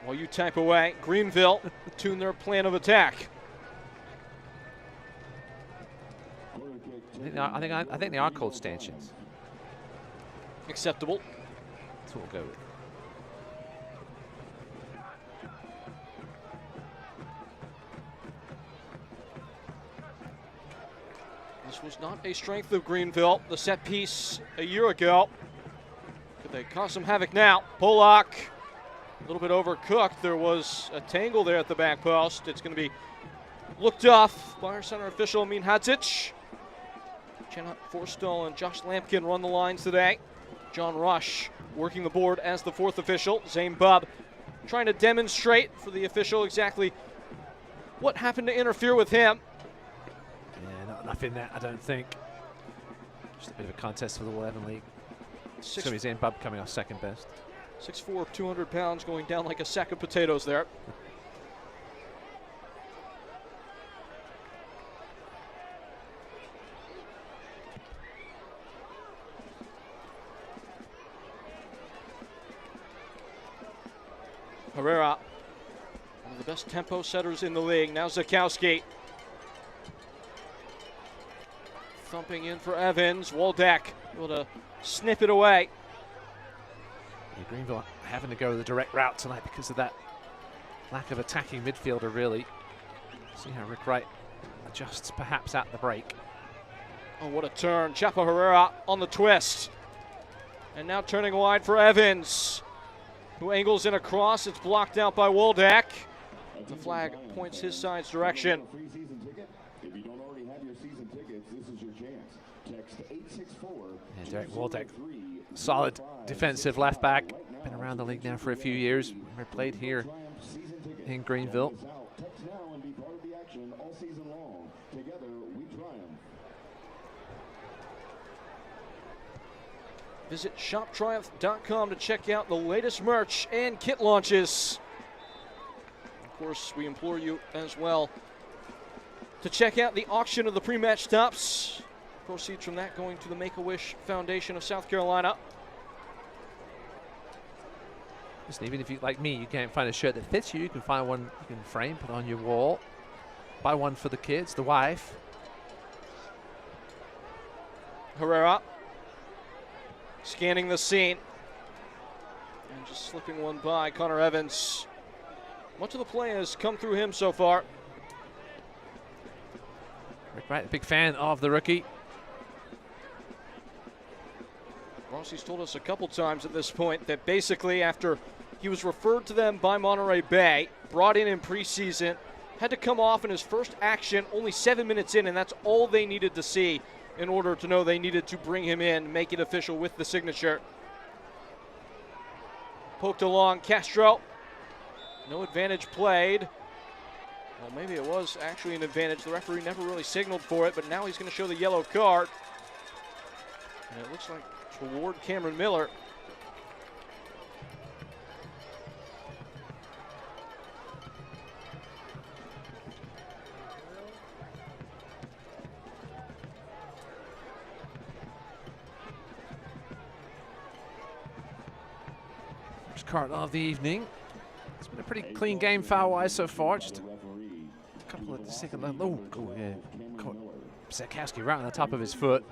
While you type away, Greenville tune their plan of attack. I think they are called stanchions. Acceptable. That's what we'll go with. This was not a strength of Greenville. The set piece a year ago. Could they cause some havoc now? Polak, a little bit overcooked. There was a tangle there at the back post. It's going to be looked off by our center official, Amin Hadzic. Jenna Forstall and Josh Lampkin run the lines today. John Rush working the board as the fourth official. Zane Bubb trying to demonstrate for the official exactly what happened to interfere with him. Yeah, not enough in that, I don't think. Just a bit of a contest for the 11 league. So he's in Bubb coming off second best. 6'4", 200 pounds, going down like a sack of potatoes there. Herrera, one of the best tempo setters in the league. Now Zakowski. Thumping in for Evans. Waldeck able to snip it away. Yeah, Greenville having to go the direct route tonight because of that lack of attacking midfielder, really. See how Rick Wright adjusts perhaps at the break. Oh, what a turn. Chapo Herrera on the twist. And now turning wide for Evans, who angles in across. It's blocked out by Waldeck. The flag points his side's direction. If you don't already have your season tickets, this is your chance. Text 864. Yeah, Derek Waldeck, solid defensive left back. Been around the league now for a few years. Never played here in Greenville. Text now and be part of the action all season long. Together we triumph. Visit shoptriumph.com to check out the latest merch and kit launches. Of course, we implore you as well to check out the auction of the pre-match tops. Proceeds from that going to the Make-A-Wish Foundation of South Carolina. Listen, even if you, like me, you can't find a shirt that fits you, you can find one you can frame, put on your wall. Buy one for the kids, the wife. Herrera scanning the scene and just slipping one by Connor Evans. Much of the play has come through him so far. Rick Wright, a big fan of the rookie. Rossi's told us a couple times at this point that basically after he was referred to them by Monterey Bay, brought in preseason, had to come off in his first action only 7 minutes in, and that's all they needed to see in order to know they needed to bring him in, make it official with the signature. Poked along, Castro. No advantage played. Well, maybe it was actually an advantage. The referee never really signaled for it, but now he's going to show the yellow card. And it looks like toward Cameron Miller. card of the evening. It's been a pretty clean game foul-wise so far. Just a couple of second. Oh, cool, yeah. Zakowski right on the top of his foot.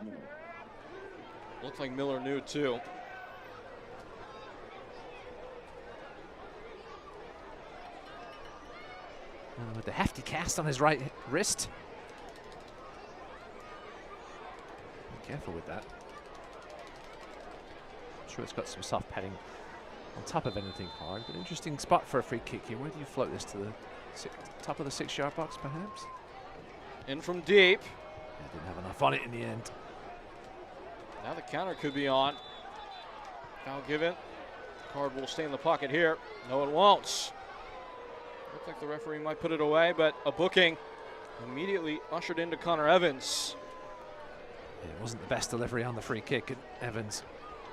Looked like Miller knew too. With the hefty cast on his right wrist. Be careful with that. I'm sure it's got some soft padding on top of anything hard, but interesting spot for a free kick here. Where do you float this to the top of the 6-yard box, perhaps? In from deep. Yeah, didn't have enough on it in the end. Now the counter could be on. Foul given. Card will stay in the pocket here. No, it won't. Looked like the referee might put it away, but a booking immediately ushered into Connor Evans. It wasn't the best delivery on the free kick, and Evans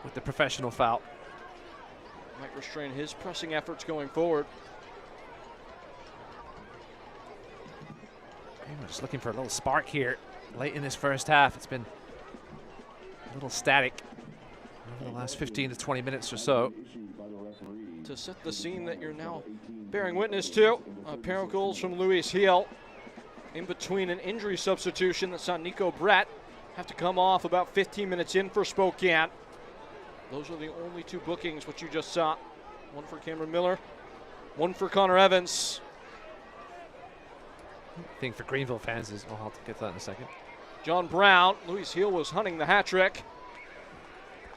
with the professional foul. Might restrain his pressing efforts going forward. We're just looking for a little spark here late in this first half. It's been a little static over the last 15 to 20 minutes or so. To set the scene that you're now bearing witness to, a pair of goals from Luis Heel. In between an injury substitution that saw Nico Brett have to come off about 15 minutes in for Spokane. Those are the only two bookings, what you just saw. One for Cameron Miller, one for Connor Evans. I think for Greenville fans is, well, I'll get to that in a second. John Brown, Luis Heel was hunting the hat trick.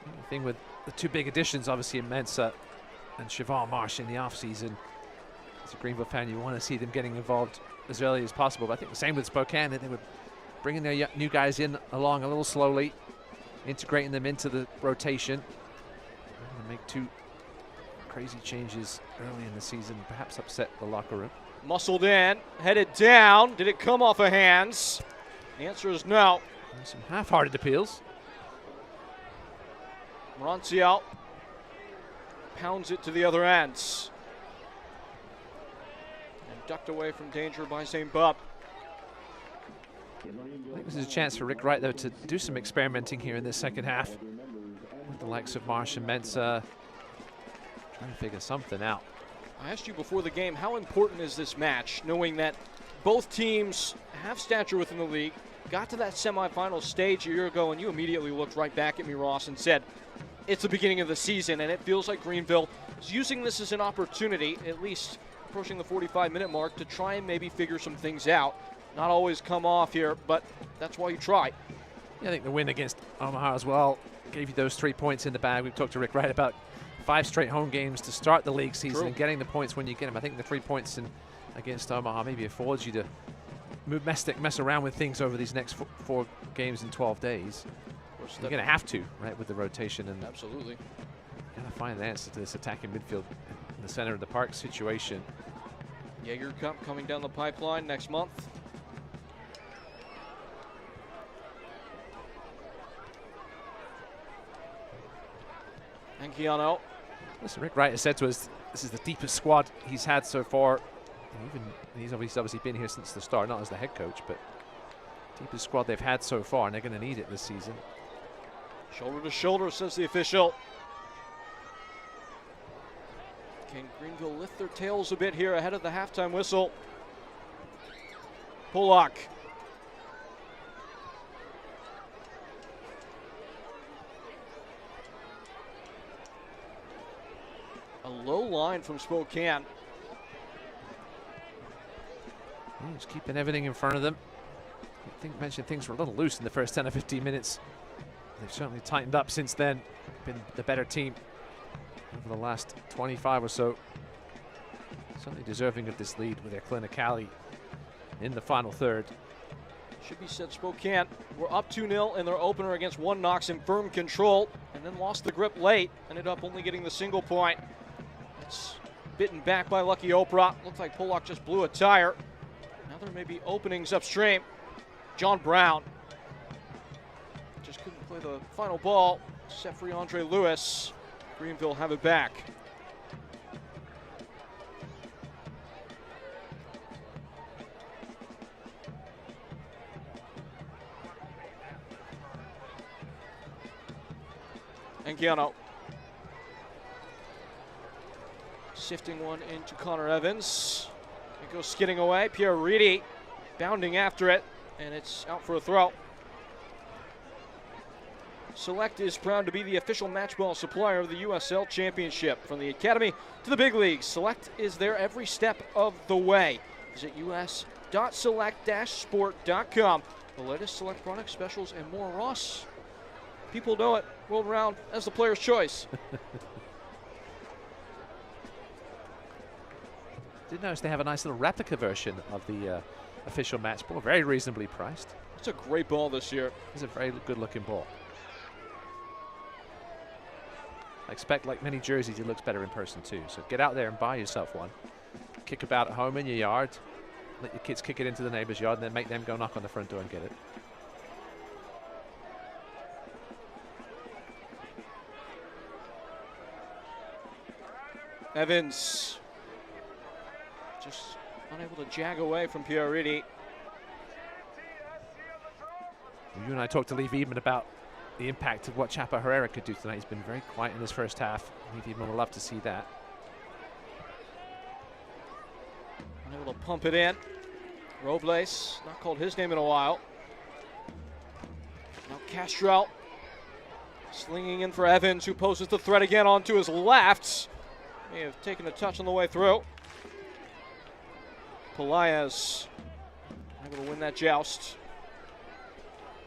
The thing with the two big additions, obviously, in Mensah and Siobhan Marsh in the offseason. As a Greenville fan, you want to see them getting involved as early as possible. But I think the same with Spokane, that they were bringing their new guys in along a little slowly, integrating them into the rotation. And make two crazy changes early in the season, perhaps upset the locker room. Muscled in, headed down. Did it come off of hands? The answer is no. And some half-hearted appeals. Morancio pounds it to the other end. And ducked away from danger by St. Bub. I think this is a chance for Rick Wright, though, to do some experimenting here in this second half with the likes of Marsh and Mensah, trying to figure something out. I asked you before the game, how important is this match, knowing that both teams have stature within the league, got to that semifinal stage a year ago, and you immediately looked right back at me, Ross, and said, it's the beginning of the season, and it feels like Greenville is using this as an opportunity, at least approaching the 45-minute mark, to try and maybe figure some things out. Not always come off here, but that's why you try. Yeah, I think the win against Omaha as well gave you those 3 points in the bag. We've talked to Rick Wright about 5 straight home games to start the league season. True. And getting the points when you get them. I think the 3 points against Omaha maybe affords you to mess around with things over these next 4 games in 12 days. You're going to have to, right, with the rotation. And absolutely. Got to find an answer to this attacking midfield in the center of the park situation. Jaeger Cup coming down the pipeline next month. And Keanu. Listen, Rick Wright has said to us, this is the deepest squad he's had so far. And he's obviously been here since the start, not as the head coach, but deepest squad they've had so far, and they're going to need it this season. Shoulder to shoulder, says the official. Can Greenville lift their tails a bit here ahead of the halftime whistle? Polak. A low line from Spokane. Just keeping everything in front of them. I think mentioned things were a little loose in the first 10 or 15 minutes. They've certainly tightened up since then. Been the better team over the last 25 or so. Certainly deserving of this lead with their clinicality in the final third. Should be said, Spokane were up 2-0 in their opener against One Knox in firm control, and then lost the grip late. Ended up only getting the single point. It's bitten back by Lucky Oprah. Looks like Polak just blew a tire. Now there may be openings upstream. John Brown just couldn't play the final ball. Set free Andre Lewis. Greenville have it back. And Keanu. Sifting one into Connor Evans. It goes skidding away. Pierre Reedy bounding after it, and it's out for a throw. Select is proud to be the official match ball supplier of the USL Championship. From the Academy to the big leagues, Select is there every step of the way. Visit us.select-sport.com. The latest Select product specials and more. Ross, people know it world round as the player's choice. Did notice they have a nice little replica version of the official match ball, very reasonably priced. It's a great ball this year. It's a very good looking ball. I expect, like many jerseys, it looks better in person too. So get out there and buy yourself one. Kick about at home in your yard. Let your kids kick it into the neighbor's yard and then make them go knock on the front door and get it. Evans just unable to jag away from Pierre Reedy. You and I talked to Lee Viedman about the impact of what Chapo Herrera could do tonight. He's been very quiet in his first half. Lee Viedman will love to see that. Unable to pump it in. Robles, not called his name in a while. Now Castro slinging in for Evans, who poses the threat again onto his left. May have taken a touch on the way through. Pelaez able to win that joust.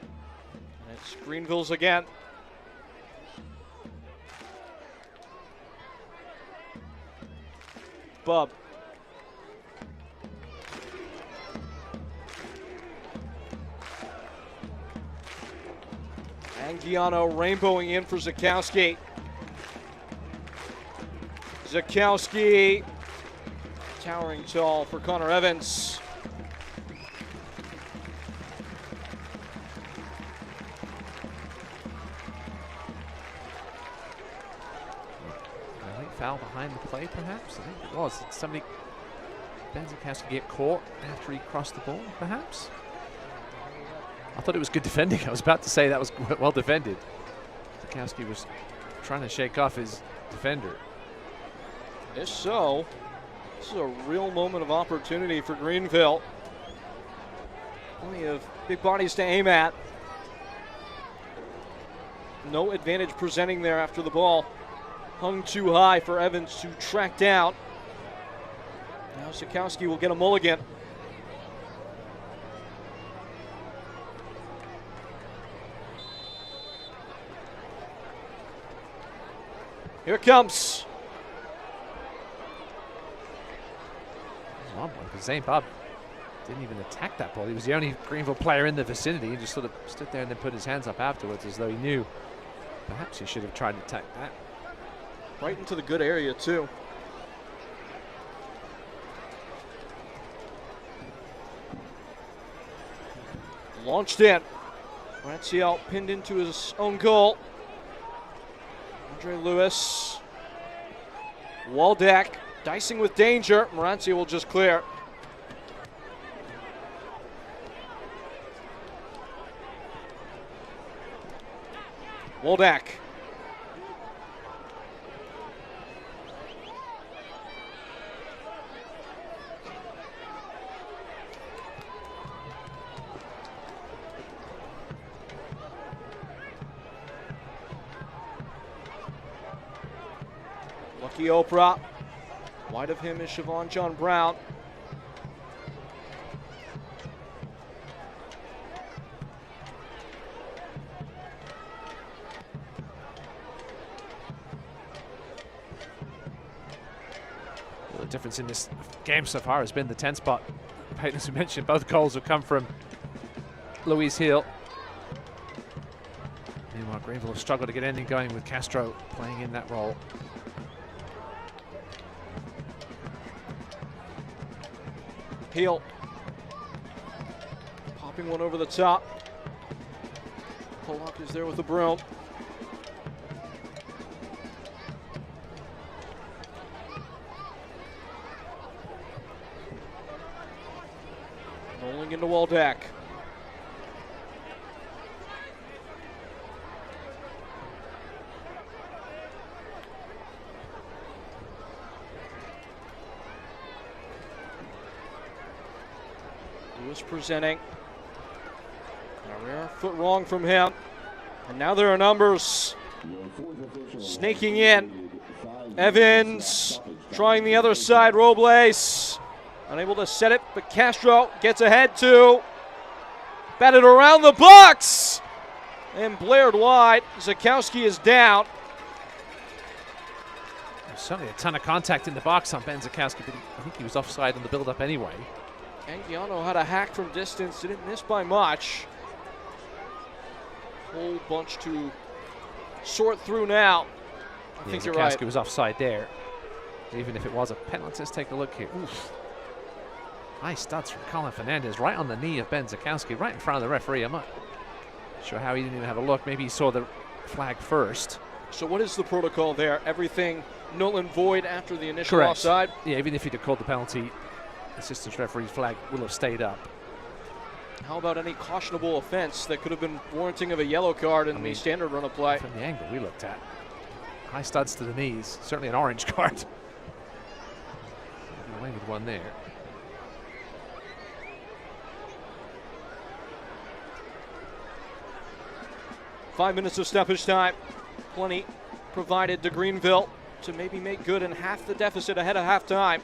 And it's Greenville's again. Bub. Anguiano rainbowing in for Zakowski. Zakowski towering tall for Connor Evans. A late foul behind the play, perhaps? I think it was. Did somebody, Ben Zakowski, get caught after he crossed the ball, perhaps? I thought it was good defending. I was about to say that was well defended. Zakowski was trying to shake off his defender. If so, this is a real moment of opportunity for Greenville. Plenty of big bodies to aim at. No advantage presenting there after the ball hung too high for Evans to track down. Now Zakowski will get a mulligan. Here it comes. One because Zane Bob didn't even attack that ball. He was the only Greenville player in the vicinity. He just sort of stood there and then put his hands up afterwards as though he knew perhaps he should have tried to attack that. Right into the good area too. Launched in. Ranciel pinned into his own goal. Andre Lewis. Waldeck dicing with danger. Moranci will just clear. Waldeck. Lucky Oprah. Wide of him is Siobhan John Brown. The difference in this game so far has been the 10 spot. Peyton, as we mentioned, both goals have come from Louise Hill. Meanwhile, Greenville have struggled to get anything going with Castro playing in that role. Hill popping one over the top. Pollock is there with the broom. Rolling into Waldeck. Lewis presenting. Rare foot wrong from him. And now there are numbers sneaking in. Evans trying the other side. Robles unable to set it, but Castro gets ahead too. Batted around the box and blared wide. Zakowski is down. There's certainly a ton of contact in the box on Ben Zakowski, but I think he was offside on the build-up anyway. Anguiano had a hack from distance, didn't miss by much. Whole bunch to sort through now. I think you're right. Zakowski was offside there. Even if it was a penalty, let's take a look here. Oof. Nice studs from Colin Fernandez, right on the knee of Ben Zakowski, right in front of the referee. I'm not sure how he didn't even have a look. Maybe he saw the flag first. So what is the protocol there? Everything null and void after the initial Correct. offside? Yeah, even if he'd have called the penalty, assistant referee's flag will have stayed up. How about any cautionable offense that could have been warranting of a yellow card in the standard run of play? From the angle we looked at. High studs to the knees, certainly an orange card. Getting away with one there. Five minutes of stoppage time. Plenty provided to Greenville to maybe make good in half the deficit ahead of halftime.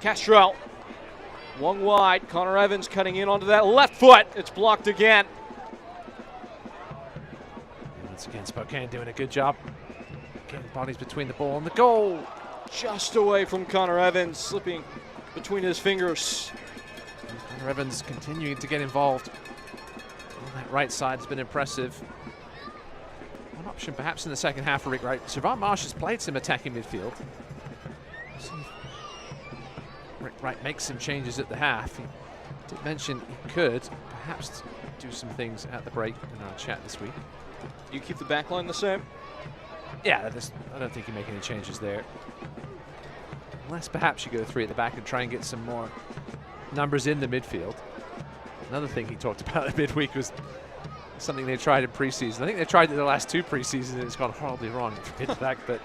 Castro, one wide. Connor Evans cutting in onto that left foot. It's blocked again. Once again, Spokane doing a good job getting bodies between the ball and the goal. Just away from Connor Evans, slipping between his fingers. And Connor Evans continuing to get involved on that right side has been impressive. One option perhaps in the second half for Rick Wright. Siobhan Marsh has played some attacking midfield. See if Rick Wright makes some changes at the half. He did mention he could perhaps do some things at the break in our chat this week. Do you keep the back line the same? Yeah, I don't think you make any changes there. Unless perhaps you go three at the back and try and get some more numbers in the midfield. Another thing he talked about at midweek was something they tried in preseason. I think they tried it the last two preseasons and it's gone horribly wrong at the back, but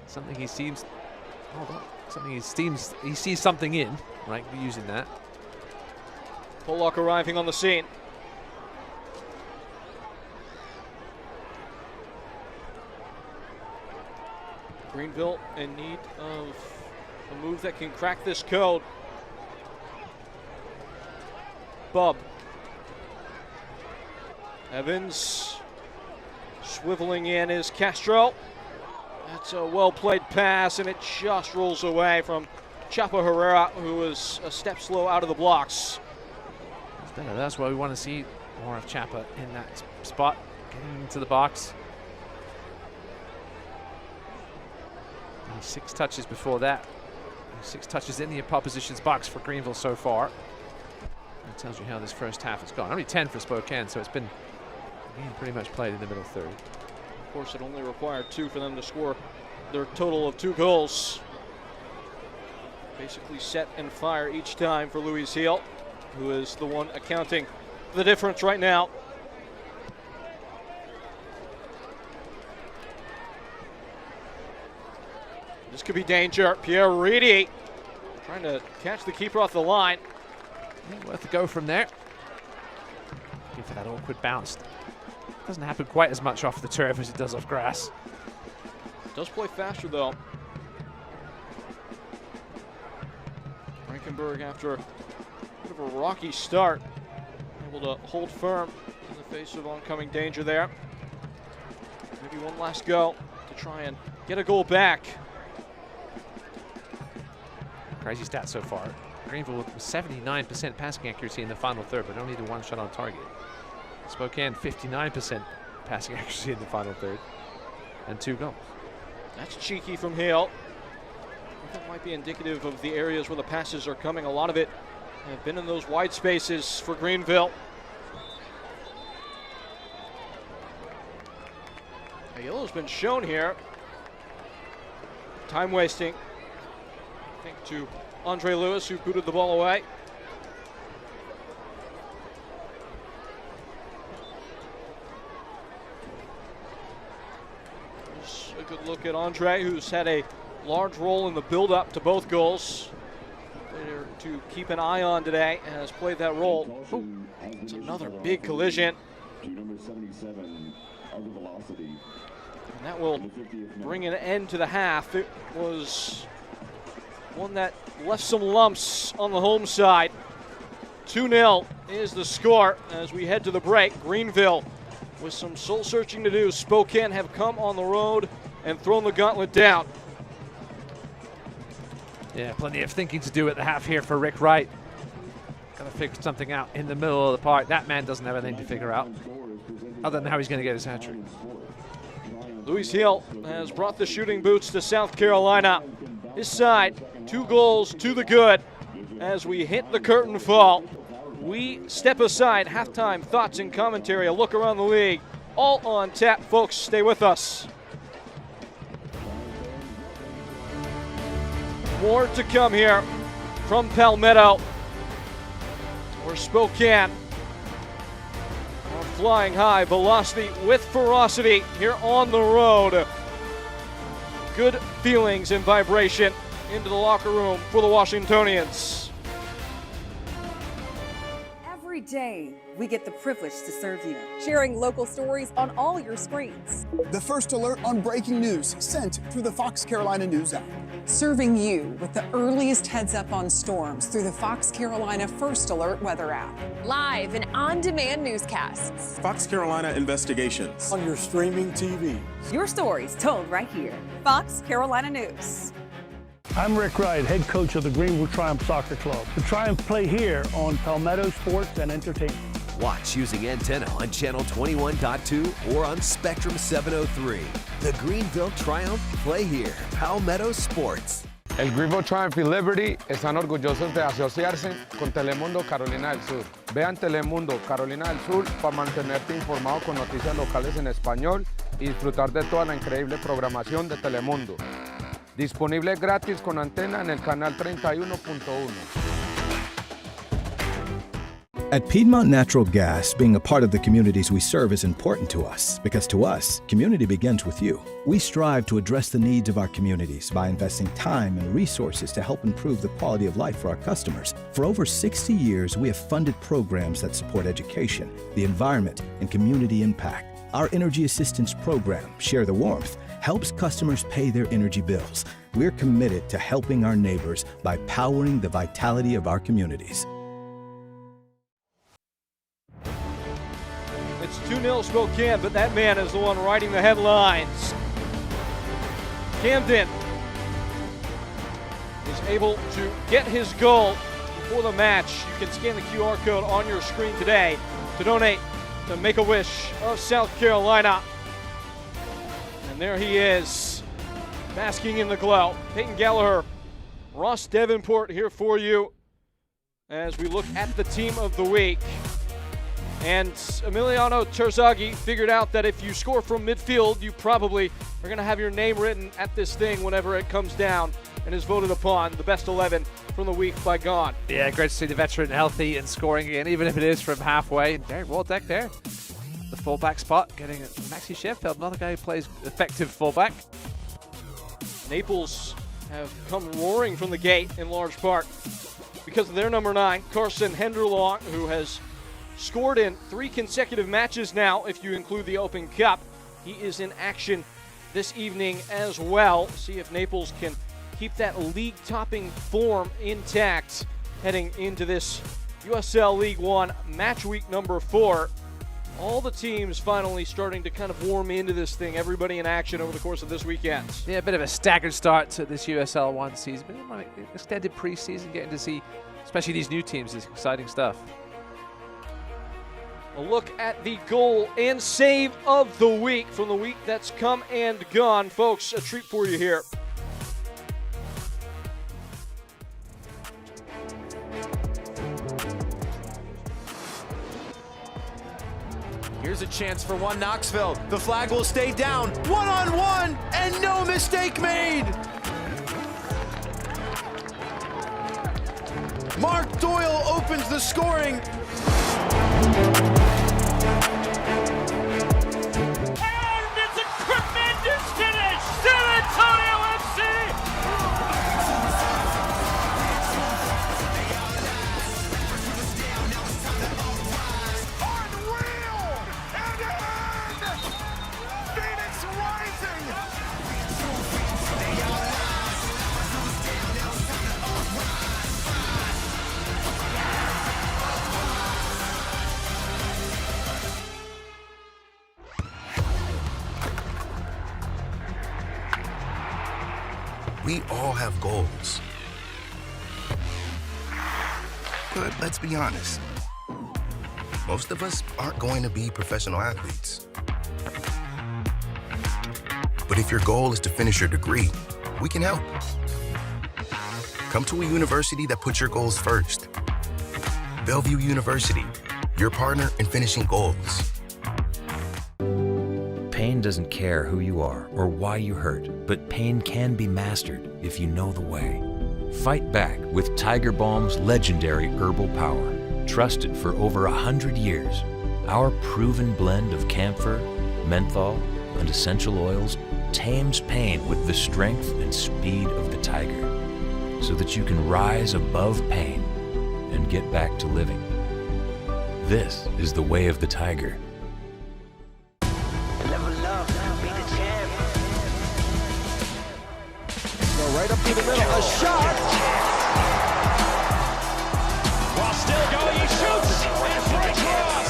something he seems, hold on, something he sees something in, right, using that. Pollock arriving on the scene. Greenville in need of a move that can crack this code. Bub. Evans swiveling in is Castro. That's a well-played pass, and it just rolls away from Chapa Herrera, who was a step slow out of the blocks. That's why we want to see more of Chapa in that spot, getting into the box. 6 touches before that. 6 touches in the opposition's box for Greenville so far. That tells you how this first half has gone. Only 10 for Spokane, so it's been pretty much played in the middle third. Of course, it only required 2 for them to score their total of 2 goals. Basically set and fire each time for Louis Heel, who is the one accounting for the difference right now. This could be danger. Pierre Reedy trying to catch the keeper off the line. Yeah, worth a go from there. Looking for that awkward bounce. Doesn't happen quite as much off the turf as it does off grass. Does play faster though. Frankenberg, after a bit of a rocky start, able to hold firm in the face of oncoming danger there. Maybe one last go to try and get a goal back. Crazy stat so far. Greenville with 79% passing accuracy in the final third, but only the 1 shot on target. Spokane 59% passing accuracy in the final third, and 2 goals. That's cheeky from Hale. That might be indicative of the areas where the passes are coming. A lot of it have been in those wide spaces for Greenville. A yellow's been shown here. Time wasting, I think, to Andre Lewis, who booted the ball away. There's a good look at Andre, who's had a large role in the build-up to both goals. player to keep an eye on today, and has played that role. It's another big collision. Number 77, under velocity. And that will bring an end to the half. It was one that left some lumps on the home side. 2-0 is the score as we head to the break. Greenville with some soul searching to do. Spokane have come on the road and thrown the gauntlet down. Yeah, plenty of thinking to do at the half here for Rick Wright. Got to figure something out in the middle of the park. That man doesn't have anything to figure out other than how he's going to get his hat trick. Luis Hill has brought the shooting boots to South Carolina. His side, 2 goals to the good as we hit the curtain fall. We step aside, halftime thoughts and commentary, a look around the league, all on tap. Folks, stay with us. More to come here from Palmetto, or Spokane. Flying high, velocity with ferocity here on the road. Good feelings and vibration into the locker room for the Washingtonians. Every day, we get the privilege to serve you, sharing local stories on all your screens. The first alert on breaking news sent through the Fox Carolina News app. Serving you with the earliest heads up on storms through the Fox Carolina First Alert weather app. Live and on-demand newscasts. Fox Carolina Investigations. On your streaming TV. Your stories told right here. Fox Carolina News. I'm Rick Wright, head coach of the Greenville Triumph Soccer Club. The Triumph play here on Palmetto Sports and Entertainment. Watch using antenna on channel 21.2 or on Spectrum 703. The Greenville Triumph play here, Palmetto Sports. El Greenville Triumph y Liberty están orgullosos de asociarse con Telemundo Carolina del Sur. Vean Telemundo Carolina del Sur para mantenerte informado con noticias locales en español y disfrutar de toda la increíble programación de Telemundo. Disponible gratis con antena en el canal 31.1. At Piedmont Natural Gas, being a part of the communities we serve is important to us, because to us, community begins with you. We strive to address the needs of our communities by investing time and resources to help improve the quality of life for our customers. For over 60 years, we have funded programs that support education, the environment, and community impact. Our Energy Assistance Program, Share the Warmth, helps customers pay their energy bills. We're committed to helping our neighbors by powering the vitality of our communities. It's 2-0 Spokane, but that man is the one writing the headlines. Camden is able to get his goal before the match. You can scan the QR code on your screen today to donate to Make-A-Wish of South Carolina. And there he is, basking in the glow. Peyton Gallagher, Ross Davenport here for you as we look at the team of the week. And Emiliano Terzaghi figured out that if you score from midfield, you probably are going to have your name written at this thing whenever it comes down, and is voted upon the best 11 from the week by Gone. Yeah, great to see the veteran healthy and scoring again, even if it is from halfway. Very well decked there. The fullback spot, getting Maxi Sheffield, another guy who plays effective fullback. Naples have come roaring from the gate in large part because of their number 9, Carson Henderlong, who has scored in 3 consecutive matches now, if you include the Open Cup. He is in action this evening as well. See if Naples can keep that league-topping form intact heading into this USL League One match week number 4. All the teams finally starting to kind of warm into this thing. Everybody in action over the course of this weekend. Yeah, a bit of a staggered start to this USL 1 season, but like extended preseason, getting to see, especially these new teams, is exciting stuff. A look at the goal and save of the week from the week that's come and gone. Folks, a treat for you here. Here's a chance for one Knoxville. The flag will stay down. 1-on-1 and no mistake made. Mark Doyle opens the scoring. We all have goals. But let's be honest, most of us aren't going to be professional athletes. But if your goal is to finish your degree, we can help. Come to a university that puts your goals first. Bellevue University, your partner in finishing goals. Pain doesn't care who you are or why you hurt, but pain can be mastered if you know the way. Fight back with Tiger Balm's legendary herbal power. Trusted for over 100 years, our proven blend of camphor, menthol, and essential oils tames pain with the strength and speed of the tiger, so that you can rise above pain and get back to living. This is the way of the tiger. Right up through the middle, a shot! While still going, he shoots! And for a cross!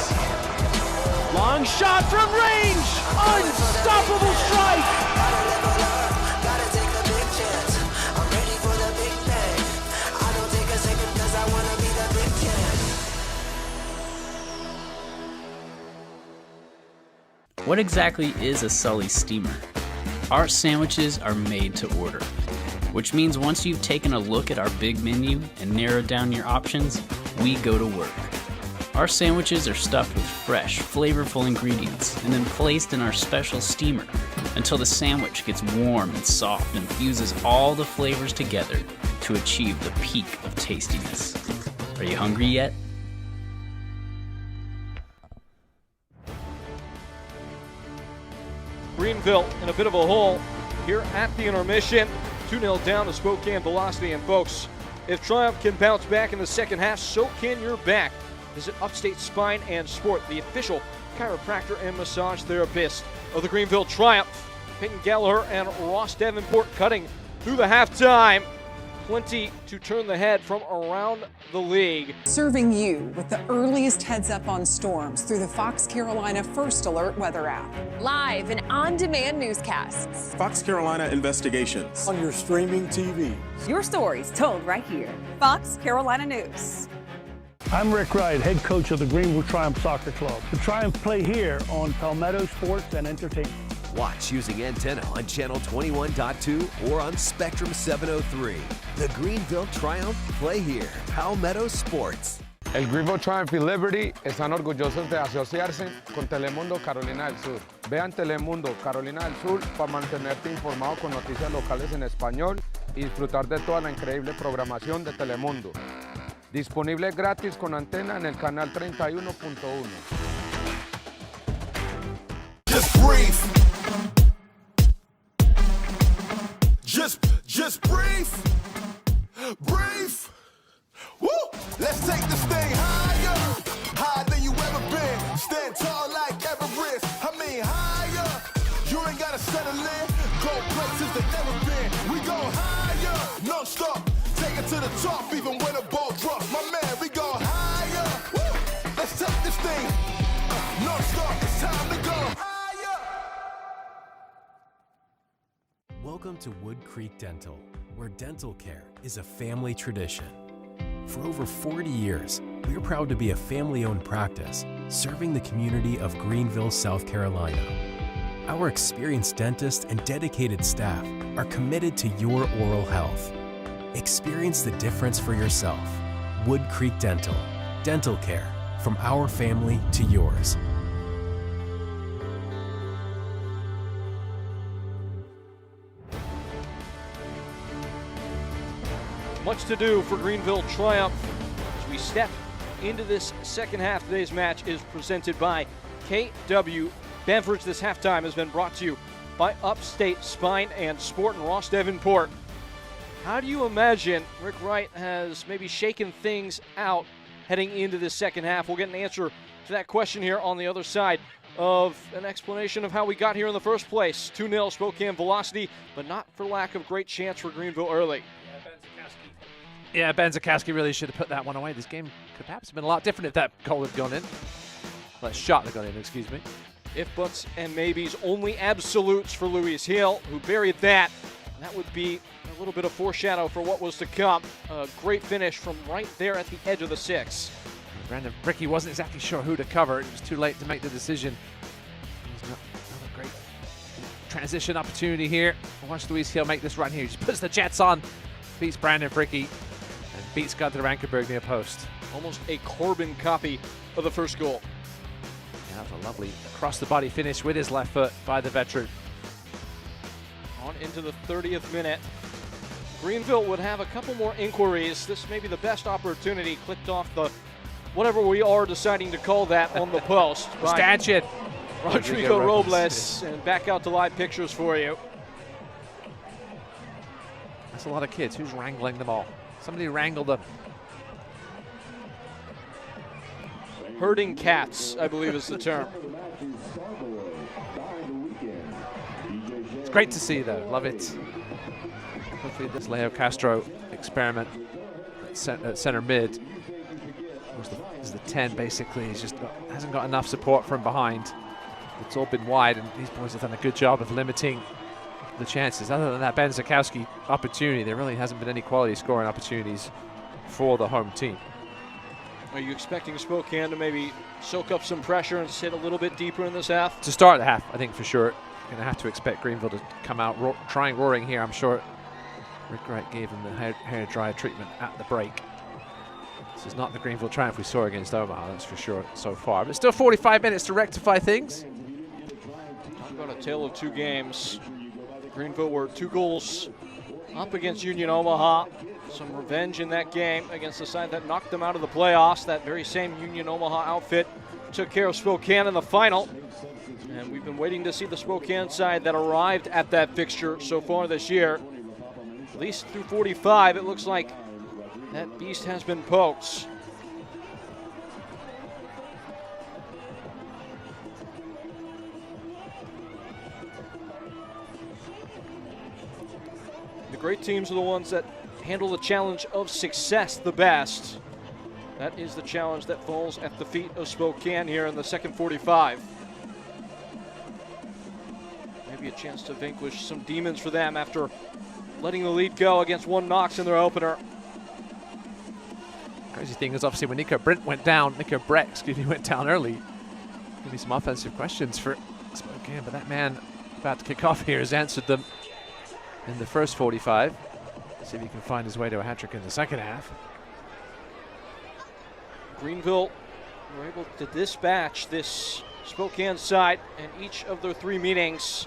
Long shot from range! Unstoppable strike! What exactly is a Sully steamer? Our sandwiches are made to order, which means once you've taken a look at our big menu and narrowed down your options, we go to work. Our sandwiches are stuffed with fresh, flavorful ingredients and then placed in our special steamer until the sandwich gets warm and soft and fuses all the flavors together to achieve the peak of tastiness. Are you hungry yet? Greenville in a bit of a hole here at the intermission. 2-0 down to Spokane Velocity, and folks, if Triumph can bounce back in the second half, so can your back. Visit Upstate Spine and Sport, the official chiropractor and massage therapist of the Greenville Triumph. Peyton Gallagher and Ross Davenport cutting through the halftime. Plenty to turn the head from around the league. Serving you with the earliest heads up on storms through the Fox Carolina First Alert weather app. Live and on-demand newscasts. Fox Carolina Investigations. On your streaming TV. Your stories told right here. Fox Carolina News. I'm Rick Wright, head coach of the Greenville Triumph Soccer Club. The Triumph play here on Palmetto Sports and Entertainment. Watch using antenna on channel 21.2 or on Spectrum 703. The Greenville Triumph play here. Palmetto Sports. El Greenville Triumph y Liberty están orgullosos de asociarse con Telemundo Carolina del Sur. Vean Telemundo Carolina del Sur para mantenerte informado con noticias locales en español y disfrutar de toda la increíble programación de Telemundo. Disponible gratis con antena en el canal 31.1. Just breathe. Just breathe. Breathe. Woo! Let's take this thing higher. Higher than you ever been. Stand tall like Everest. I mean higher. You ain't gotta settle in. Go places they never been. We go higher. No stop. Take it to the top even when the ball drops. My man, we go higher. Woo! Let's take this thing. No stop. It's time to go higher. Welcome to Wood Creek Dental, where dental care is a family tradition. For over 40 years, we're proud to be a family-owned practice serving the community of Greenville, South Carolina. Our experienced dentists and dedicated staff are committed to your oral health. Experience the difference for yourself. Wood Creek Dental. Dental care from our family to yours. Much to do for Greenville Triumph as we step into this second half. Today's match is presented by KW Beverage. This halftime has been brought to you by Upstate Spine and Sport and Ross Davenport. How do you imagine Rick Wright has maybe shaken things out heading into this second half? We'll get an answer to that question here on the other side of an explanation of how we got here in the first place. 2-0 Spokane Velocity, but not for lack of great chance for Greenville early. Yeah, Ben Zakowski really should have put that one away. This game could perhaps have been a lot different if that goal had gone in. Well, shot had gone in, excuse me. If buts and maybes, only absolutes for Louis Hill, who buried that. And that would be a little bit of foreshadow for what was to come. A great finish from right there at the edge of the 6. Brandon Bricky wasn't exactly sure who to cover. It was too late to make the decision. Another great transition opportunity here. Watch Luis Hill make this run here. He just puts the Jets on, beats Brandon Bricky, and beats Gunther Rankenberg near post. Almost a carbon copy of the first goal. Yeah, that was a lovely across-the-body finish with his left foot by the veteran. On into the 30th minute. Greenville would have a couple more inquiries. This may be the best opportunity. Clipped off the, whatever we are deciding to call that, on the post. Stanchion. Rodrigo Robles. And back out to live pictures for you. That's a lot of kids. Who's wrangling them all? Somebody wrangled them. Herding cats, I believe is the term. It's great to see, though. Love it. Hopefully this Leo Castro experiment at center mid is the 10, basically. He's just hasn't got enough support from behind. It's all been wide, and these boys have done a good job of limiting the chances. Other than that Ben Zakowski opportunity, there really hasn't been any quality scoring opportunities for the home team. Are you expecting Spokane to maybe soak up some pressure and sit a little bit deeper in this half? To start the half, I think for sure. Going to have to expect Greenville to come out trying roaring here. I'm sure Rick Wright gave him the hair dryer treatment at the break. This is not the Greenville triumph we saw against Omaha, that's for sure so far. But still 45 minutes to rectify things. Talk about a tale of two games. Greenville were 2 goals up against Union Omaha. Some revenge in that game against the side that knocked them out of the playoffs. That very same Union Omaha outfit took care of Spokane in the final. And we've been waiting to see the Spokane side that arrived at that fixture so far this year. At least through 45, it looks like that beast has been poked. The great teams are the ones that handle the challenge of success the best. That is the challenge that falls at the feet of Spokane here in the second 45. Maybe a chance to vanquish some demons for them after letting the lead go against 1 Knox in their opener. Crazy thing is, obviously, when Nico Brett went down early. Maybe some offensive questions for Spokane, but that man about to kick off here has answered them in the first 45. See if he can find his way to a hat-trick in the second half. Greenville were able to dispatch this Spokane side in each of their 3 meetings,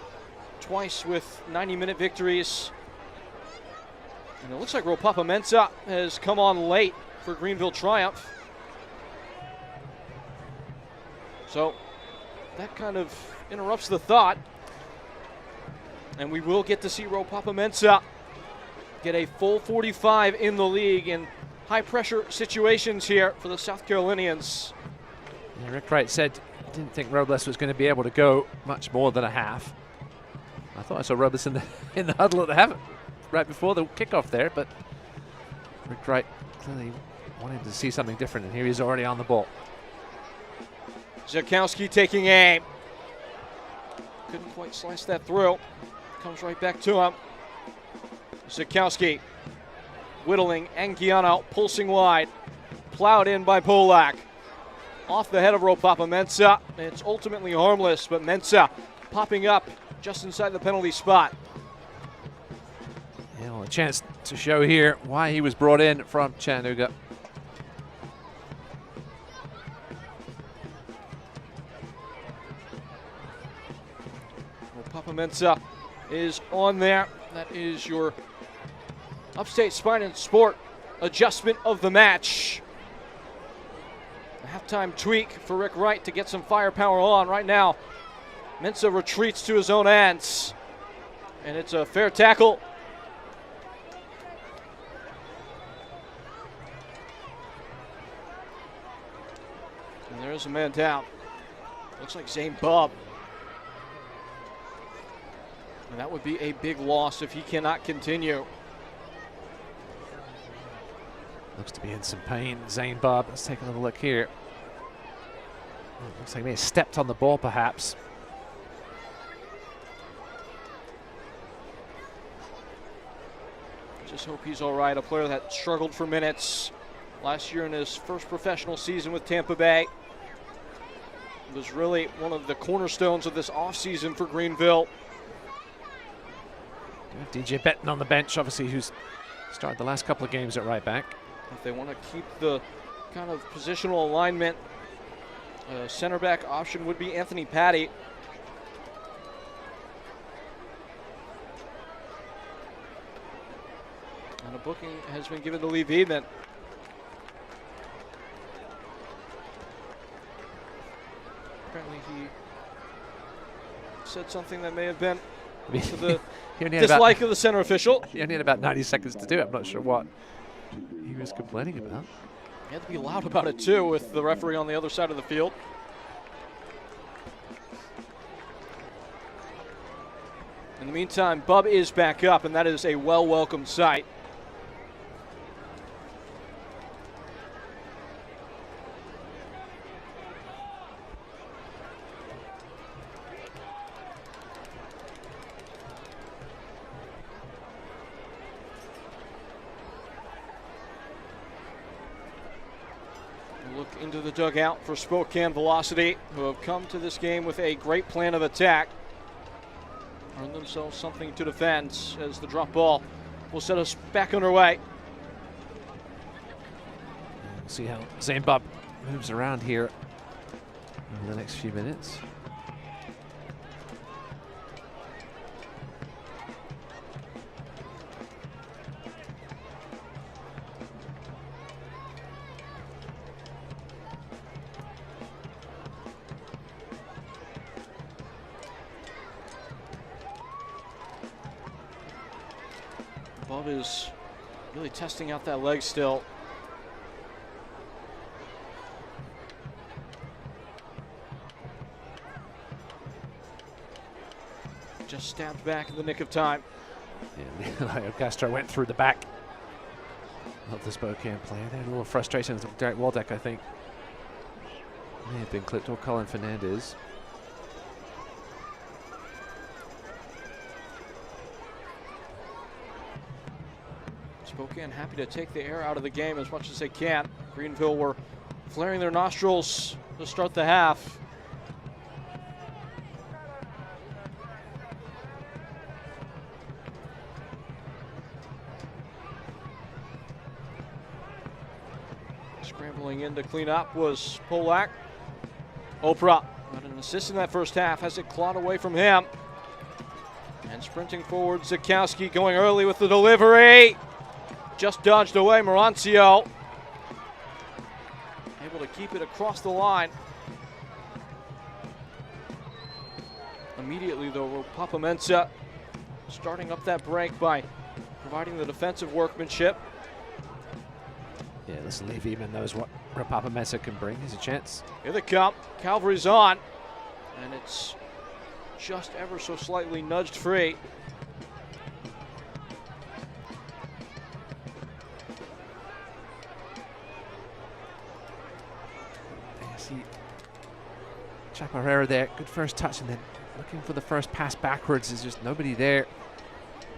twice with 90-minute victories. And it looks like Ropapa Mensah has come on late for Greenville triumph. So that kind of interrupts the thought. And we will get to see Ropapa Mensah get a full 45 in the league in high-pressure situations here for the South Carolinians. Yeah, Rick Wright said he didn't think Robles was going to be able to go much more than a half. I thought I saw Robles in the huddle at the half right before the kickoff there, but Rick Wright clearly wanted to see something different, and here he's already on the ball. Zakowski taking aim. Couldn't quite slice that through. Comes right back to him. Zakowski whittling Anguiano, pulsing wide. Plowed in by Polak. Off the head of Ropapa Mensah. It's ultimately harmless, but Mensah popping up just inside the penalty spot. Yeah, well, a chance to show here why he was brought in from Chattanooga. Ropapa Mensah is on there. That is your Upstate Spine and Sport adjustment of the match. A halftime tweak for Rick Wright to get some firepower on. Right now, Mensah retreats to his own ends. And it's a fair tackle. And there's a man down. Looks like Zane Bubb. And that would be a big loss if he cannot continue. Looks to be in some pain, Zane Bubb. Let's take a little look here. Looks like he may have stepped on the ball, perhaps. Just hope he's all right. A player that struggled for minutes last year in his first professional season with Tampa Bay. Was really one of the cornerstones of this offseason for Greenville. DJ Benton on the bench, obviously, who's started the last couple of games at right back. If they want to keep the kind of positional alignment, center back option would be Anthony Patty. And a booking has been given to Lee Veedman. Apparently he said something that may have been to the dislike of the center official. He only had about 90 seconds to do it. I'm not sure what he was complaining about. He had to be loud about it too with the referee on the other side of the field. In the meantime, Bub is back up, and that is a welcome sight. Look into the dugout for Spokane Velocity, who have come to this game with a great plan of attack. Earn themselves something to defend as the drop ball will set us back underway. We'll see how Zane Bub moves around here over the next few minutes. Bub is really testing out that leg still. Just stabbed back in the nick of time. Yeah, Leo Castro went through the back of the Spokane player. There, a little frustration with Derek Waldeck, I think. May have been clipped, or Colin Fernandez. Spokane happy to take the air out of the game as much as they can. Greenville were flaring their nostrils to start the half. Scrambling in to clean up was Polak. Oprah got an assist in that first half, has it clawed away from him. And sprinting forward, Zakowski going early with the delivery. Just dodged away, Morancio. Able to keep it across the line. Immediately, though, Papamensa starting up that break by providing the defensive workmanship. Yeah, listen, Lee Veedman knows what Papamensa can bring. Here's a chance. Here they come. Calvary's on. And it's just ever so slightly nudged free. Chaparrera there, good first touch, and then looking for the first pass backwards. There's just nobody there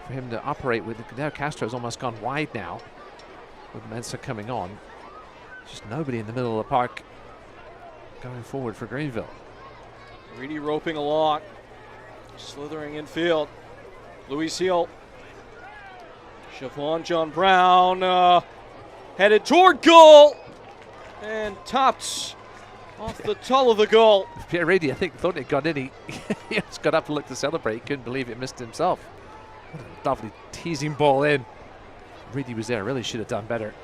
for him to operate with. Now Castro's almost gone wide now with Mensa coming on. Just nobody in the middle of the park going forward for Greenville. Reedy roping along, slithering infield. Luis Hill. Siobhan John Brown headed toward goal and topped off the tull of the goal. Pierre Reedy, I think, thought it got in. He just got up and looked to celebrate. He couldn't believe it missed himself. What a lovely teasing ball in. Reedy was there, really should have done better.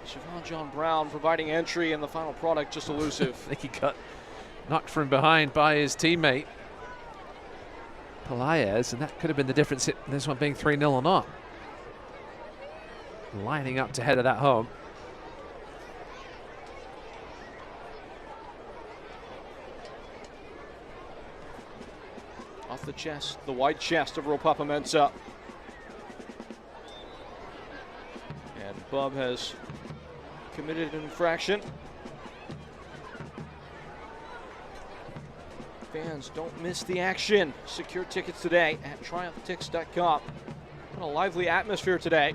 Siobhan John Brown providing entry, and the final product just elusive. I think he got knocked from behind by his teammate, Pelaez, and that could have been the difference in this one being 3-0 or not. Lining up to head of that home. Off the chest, the wide chest of Ropapamensa. And Bub has committed an infraction. Fans, don't miss the action. Secure tickets today at triumphtix.com. A lively atmosphere today.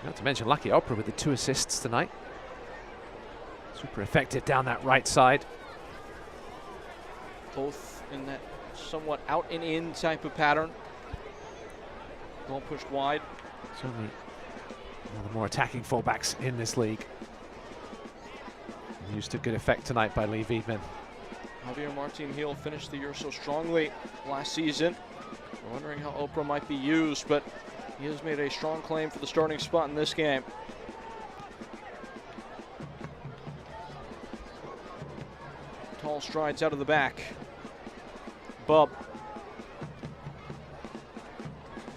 Not to mention Lucky Oprah with the 2 assists tonight. Super effective down that right side. Both in that somewhat out and in type of pattern. Ball pushed wide. Certainly one of the more attacking fullbacks in this league. And used to good effect tonight by Lee Wiedman. Javier Martin Hill finished the year so strongly last season. We're wondering how Oprah might be used, but he has made a strong claim for the starting spot in this game. Tall strides out of the back. Bub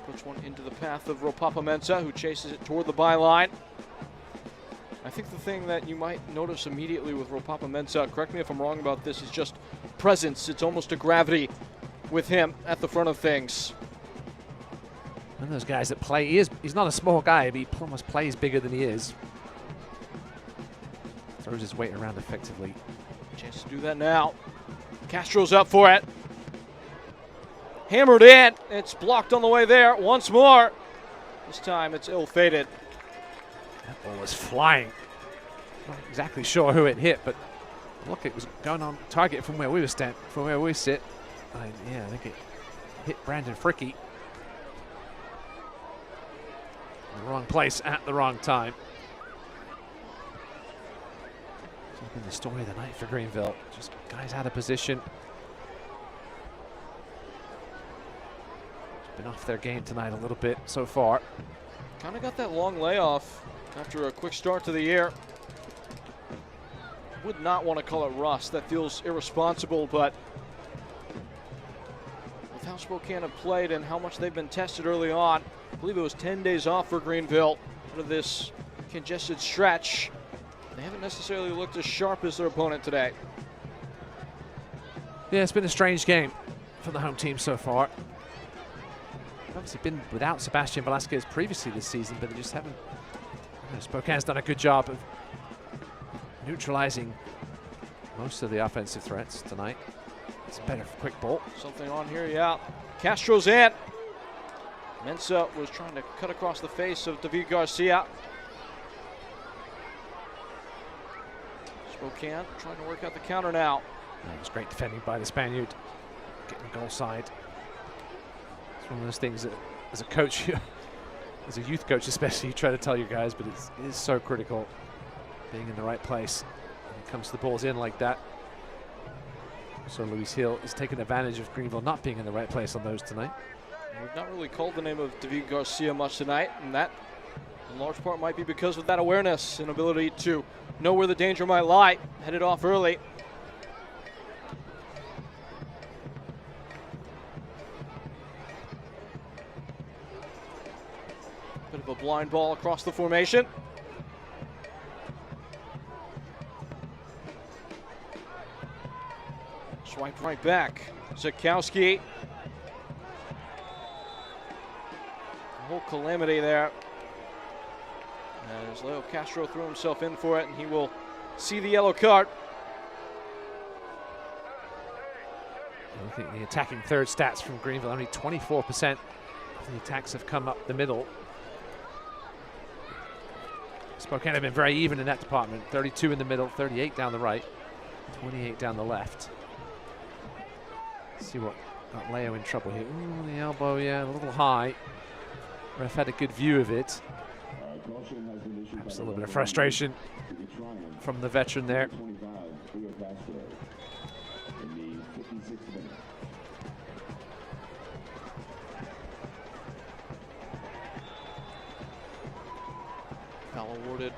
puts one into the path of Ropapa-Mensah, who chases it toward the byline. I think the thing that you might notice immediately with Ropapa-Mensah, correct me if I'm wrong about this, is just presence. It's almost a gravity with him at the front of things. One of those guys that play, he's not a small guy, but he almost plays bigger than he is. Throws his weight around effectively. Chance to do that now. Castro's up for it. Hammered in. It's blocked on the way there once more. This time it's ill-fated. That ball was flying. Not exactly sure who it hit, but look, it was going on target from where we sit. Yeah, I think it hit Brandon Fricky. In the wrong place at the wrong time. It's been the story of the night for Greenville. Just guys out of position. Just been off their game tonight a little bit so far. Kind of got that long layoff after a quick start to the year. Would not want to call it rust. That feels irresponsible, but with how Spokane have played and how much they've been tested early on, I believe it was 10 days off for Greenville out of this congested stretch. They haven't necessarily looked as sharp as their opponent today. Yeah, it's been a strange game for the home team so far. They've obviously been without Sebastian Velasquez previously this season, but they just haven't. Spokane's done a good job of neutralizing most of the offensive threats tonight. It's better for quick ball. Something on here, yeah. Castro's in. Mensah was trying to cut across the face of David Garcia. Spokane trying to work out the counter now. That was great defending by the Spaniard. Getting the goal side. It's one of those things that, as a coach, as a youth coach especially, you try to tell your guys, but it is so critical being in the right place when it comes to the balls in like that. So Luis Hill is taking advantage of Greenville not being in the right place on those tonight. We've not really called the name of David Garcia much tonight, and that in large part might be because of that awareness and ability to know where the danger might lie. Headed off early. Bit of a blind ball across the formation. Swiped right back. Zakowski. A whole calamity there. As Leo Castro threw himself in for it, and he will see the yellow card. I think the attacking third stats from Greenville, only 24% of the attacks have come up the middle. Spokane have been very even in that department. 32 in the middle, 38 down the right, 28 down the left. Let's see what got Leo in trouble here. Ooh, the elbow, yeah, a little high. Ref had a good view of it. Perhaps a little bit of frustration from the veteran there. Foul awarded.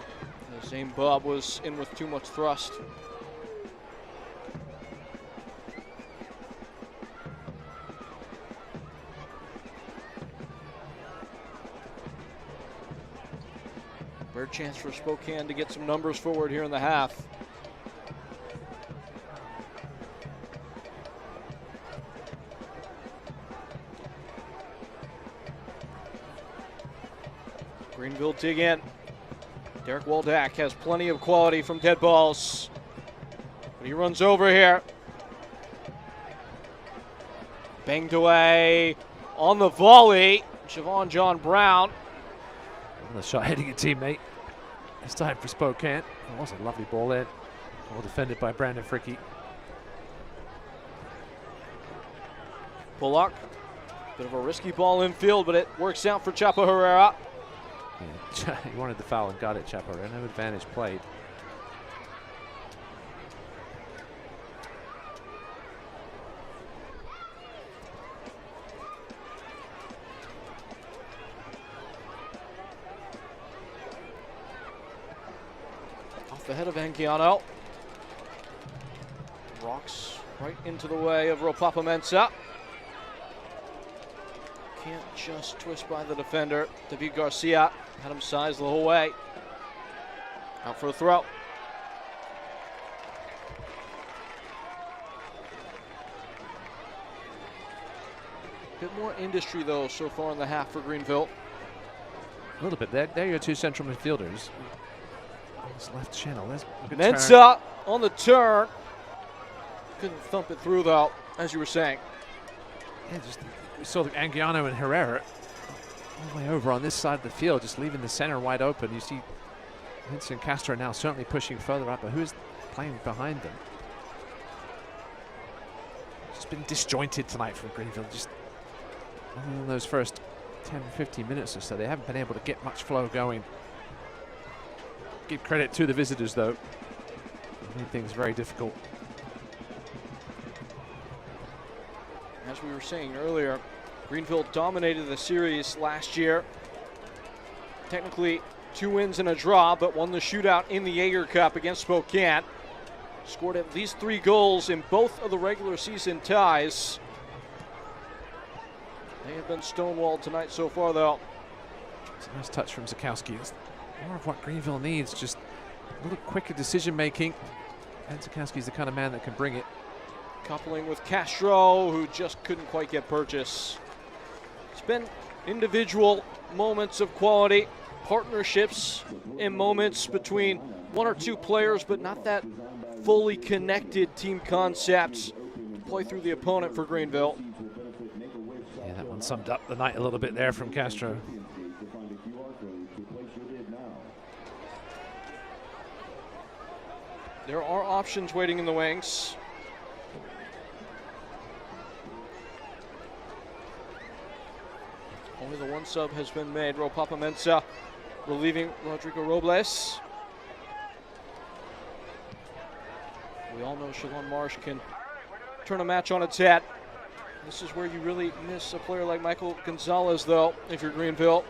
Zane Bob was in with too much thrust. Rare chance for Spokane to get some numbers forward here in the half. Greenville dig in. Derek Waldack has plenty of quality from dead balls, but he runs over here. Banged away on the volley. Siobhan John Brown. Another shot hitting a teammate. This time for Spokane. That was a lovely ball in. Well defended by Brandon Fricky. Bullock. Bit of a risky ball infield, but it works out for Chapo Herrera. Yeah, he wanted the foul and got it, Chapo. No advantage played. Off the head of Anguiano. Rocks right into the way of Ropapa Mensah. Can't just twist by the defender. David Garcia had him sized the whole way. Out for a throw. Bit more industry though so far in the half for Greenville. A little bit. There are your two central midfielders. This left channel. There's a good Mensah on the turn. Couldn't thump it through though, as you were saying. Yeah, just we saw the Anguiano and Herrera all the way over on this side of the field, just leaving the center wide open. You see Vincent Castro now certainly pushing further up, but who is playing behind them? It's been disjointed tonight from Greenville. Just in those first 10, 15 minutes or so, they haven't been able to get much flow going. Give credit to the visitors, though. Made things very difficult. As we were saying earlier, Greenville dominated the series last year. Technically 2 wins and a draw, but won the shootout in the Jaeger Cup against Spokane. Scored at least 3 goals in both of the regular season ties. They have been stonewalled tonight so far, though. It's a nice touch from Zakowski. It's more of what Greenville needs, just a little quicker decision making. And Zakowski's the kind of man that can bring it. Coupling with Castro, who just couldn't quite get purchase. It's been individual moments of quality, partnerships and moments between 1 or 2 players, but not that fully connected team concepts to play through the opponent for Greenville. Yeah, that one summed up the night a little bit there from Castro. There are options waiting in the wings. Only the 1 sub has been made. Ropapa Mensah relieving Rodrigo Robles. We all know Shalon Marsh can turn a match on its head. This is where you really miss a player like Michael Gonzalez, though, if you're Greenville.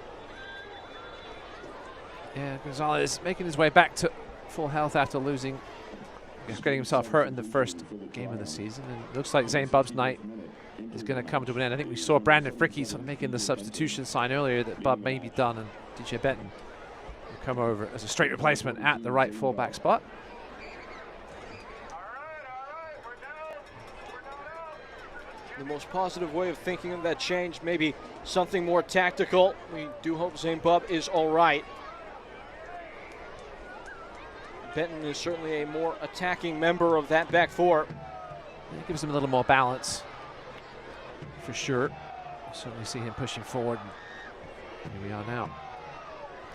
Yeah, Gonzalez making his way back to full health after losing. He's getting himself hurt in the first game of the season. And it looks like Zane Bubb's night is going to come to an end. I think we saw Brandon Fricky sort of making the substitution sign earlier that Bub may be done, and DJ Benton will come over as a straight replacement at the right fullback spot. The most positive way of thinking of that change, maybe something more tactical. We do hope Zane Bub is all right. Benton is certainly a more attacking member of that back four. It gives him a little more balance, for sure. Certainly see him pushing forward. And here we are now.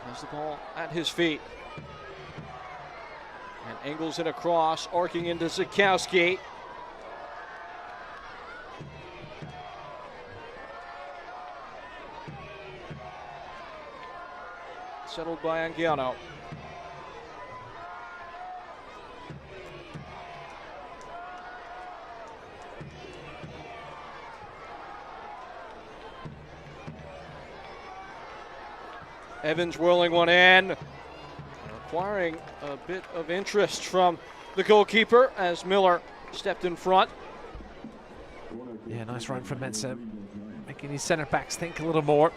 Has the ball at his feet. And angles it across, arcing into Zakowski. Settled by Anguiano. Evans whirling one in, requiring a bit of interest from the goalkeeper as Miller stepped in front. Yeah, nice run from Mensah, making his center backs think a little more.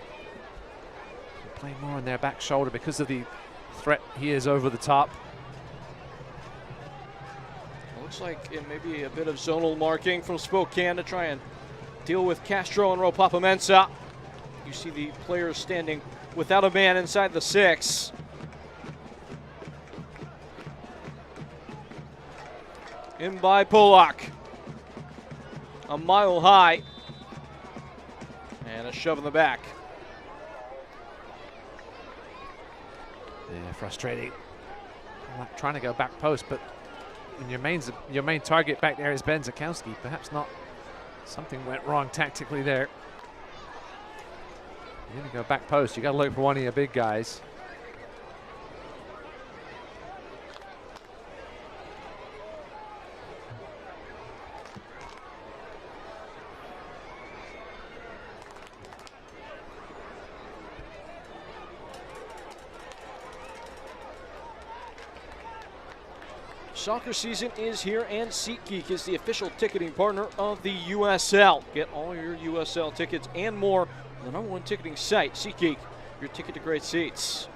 Playing more on their back shoulder because of the threat he is over the top. Looks like it may be a bit of zonal marking from Spokane to try and deal with Castro and Ropapa Mensah. You see the players standing without a man inside the 6. In by Polak. A mile high. a shove in the back. Yeah, frustrating. I'm not trying to go back post, but when your main target back there is Ben Zakowski, perhaps not. Something went wrong tactically there. You're going to go back post. You got to look for one of your big guys. Soccer season is here, and SeatGeek is the official ticketing partner of the USL. Get all your USL tickets and more on the #1 ticketing site, SeatGeek, your ticket to great seats.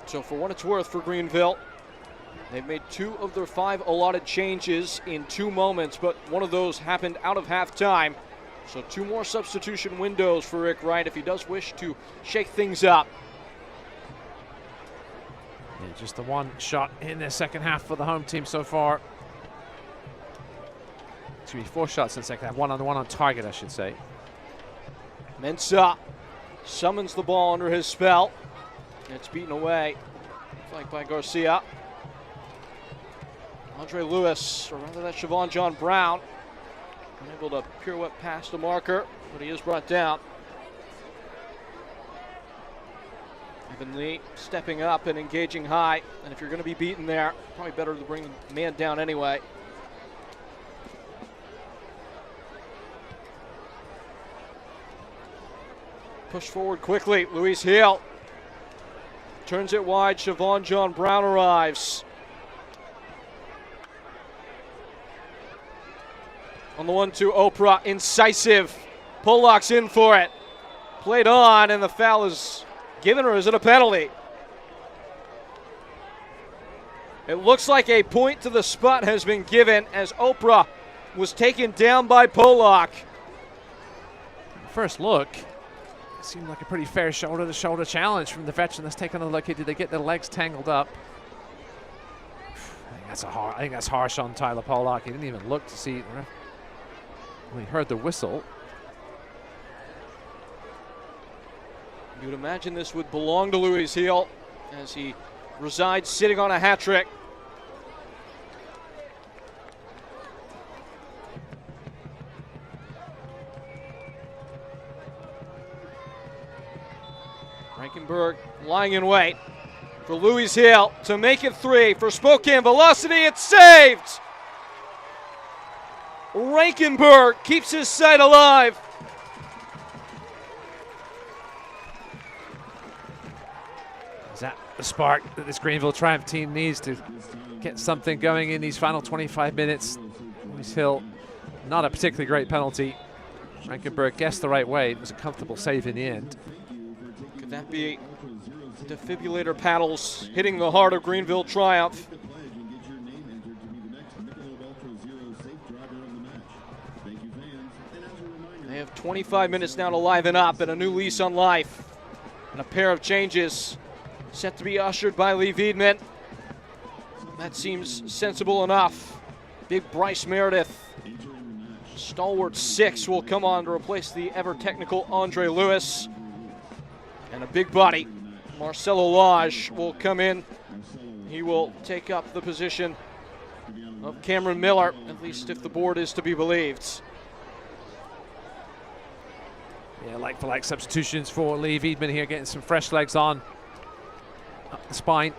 So for what it's worth for Greenville, they've made 2 of their 5 allotted changes in 2 moments, but one of those happened out of halftime. So 2 more substitution windows for Rick Wright if he does wish to shake things up. Yeah, just the 1 shot in the second half for the home team so far. Excuse me, 4 shots in the second half. 1 on target, I should say. Mensah summons the ball under his spell. It's beaten away. Flanked by Garcia. Andre Lewis, or rather that's Siobhan John Brown. Unable to pirouette past the marker, but he is brought down. Evan Lee stepping up and engaging high. And if you're going to be beaten there, probably better to bring the man down anyway. Push forward quickly. Luis Hill turns it wide. Siobhan John Brown arrives. On the 1-2, Oprah, incisive. Pollock's in for it. Played on, and the foul is given, or is it a penalty? It looks like a point to the spot has been given as Oprah was taken down by Pollock. First look, it seemed like a pretty fair shoulder-to-shoulder challenge from the veteran that's taking a look. Did they get their legs tangled up? I think that's harsh on Tyler Pollock. He didn't even look to see. We heard the whistle. You would imagine this would belong to Luis Hill as he resides sitting on a hat trick. Rankenberg lying in wait for Luis Hill to make it 3 for Spokane. Velocity, it's saved! Rankenberg keeps his side alive. Is that the spark that this Greenville Triumph team needs to get something going in these final 25 minutes? Luis Hill, not a particularly great penalty. Rankenberg guessed the right way. It was a comfortable save in the end. Could that be defibrillator paddles hitting the heart of Greenville Triumph? They have 25 minutes now to liven up and a new lease on life. And a pair of changes set to be ushered by Lee Wiedman. That seems sensible enough. Big Bryce Meredith, stalwart 6, will come on to replace the ever-technical Andre Lewis. And a big body, Marcelo Lage, will come in. He will take up the position of Cameron Miller, at least if the board is to be believed. Yeah, like-for-like substitutions for Lee Wiedman here, getting some fresh legs on up the spine.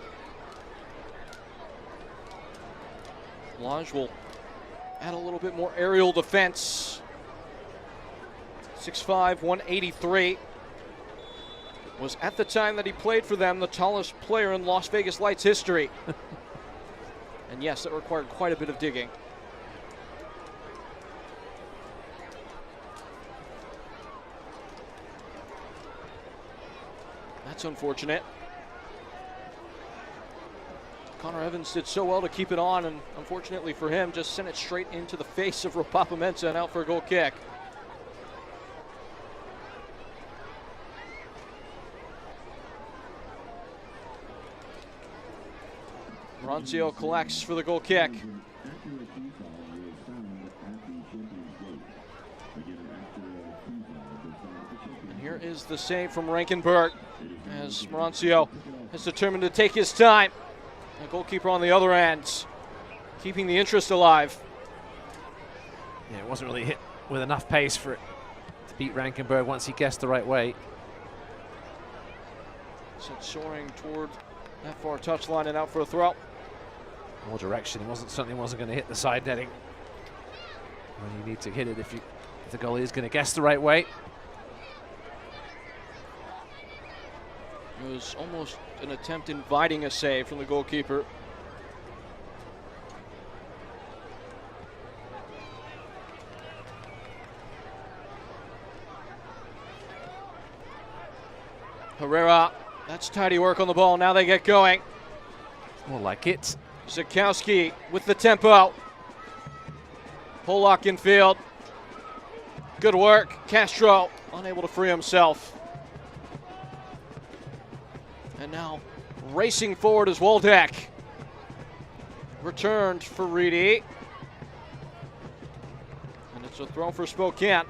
Lage will add a little bit more aerial defense. 6'5", 183. Was at the time that he played for them the tallest player in Las Vegas Lights history. And yes, that required quite a bit of digging. That's unfortunate. Connor Evans did so well to keep it on, and unfortunately for him, just sent it straight into the face of Ropapa Mensah and out for a goal kick. Marancio collects for the goal kick. And here is the save from Rankenberg as Marancio is determined to take his time. The goalkeeper on the other end, keeping the interest alive. Yeah, it wasn't really hit with enough pace for it to beat Rankenberg once he guessed the right way. So soaring toward that far touchline and out for a throw. More direction. It certainly wasn't going to hit the side netting. Well, you need to hit it if the goalie is going to guess the right way. It was almost an attempt inviting a save from the goalkeeper. Herrera, that's tidy work on the ball. Now they get going. More like it. Zakowski with the tempo. Pollock in field. Good work. Castro unable to free himself. And now racing forward is Waldeck. Returned for Reedy. And it's a throw for Spokane.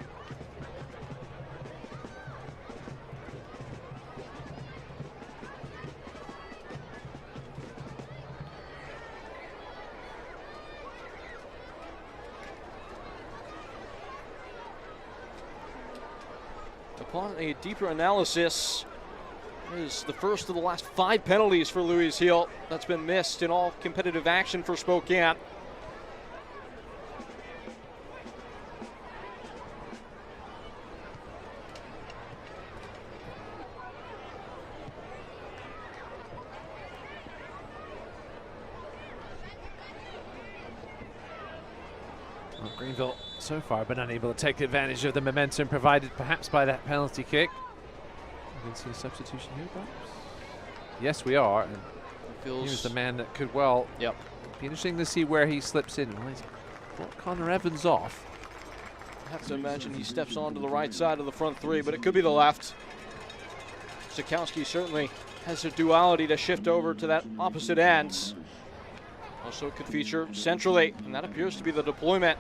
Upon a deeper analysis, it is the first of the last 5 penalties for Louis Hill that's been missed in all competitive action for Spokane. Well, Greenville so far been unable to take advantage of the momentum provided perhaps by that penalty kick. We can see a substitution here, perhaps? Yes, we are. And here's the man that could well. Yep. Be interesting to see where he slips in. Well, he's brought Connor Evans off. I have to imagine he steps onto the right side of the front three, but it could be the left. Zakowski certainly has a duality to shift over to that opposite end. Also could feature centrally, and that appears to be the deployment.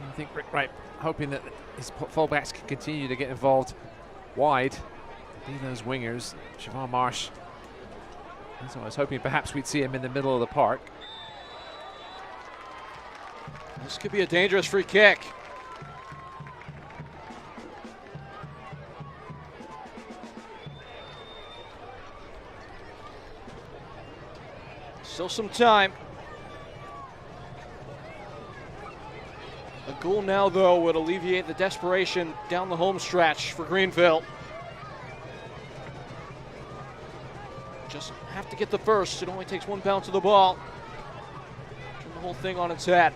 I think Rick Wright hoping that his fullbacks can continue to get involved wide, be those wingers. Siobhan Marsh. So I was hoping perhaps we'd see him in the middle of the park. This could be a dangerous free kick. Still some time. A goal now, though, would alleviate the desperation down the home stretch for Greenville. Just have to get the first. It only takes 1 bounce of the ball. Turn the whole thing on its head.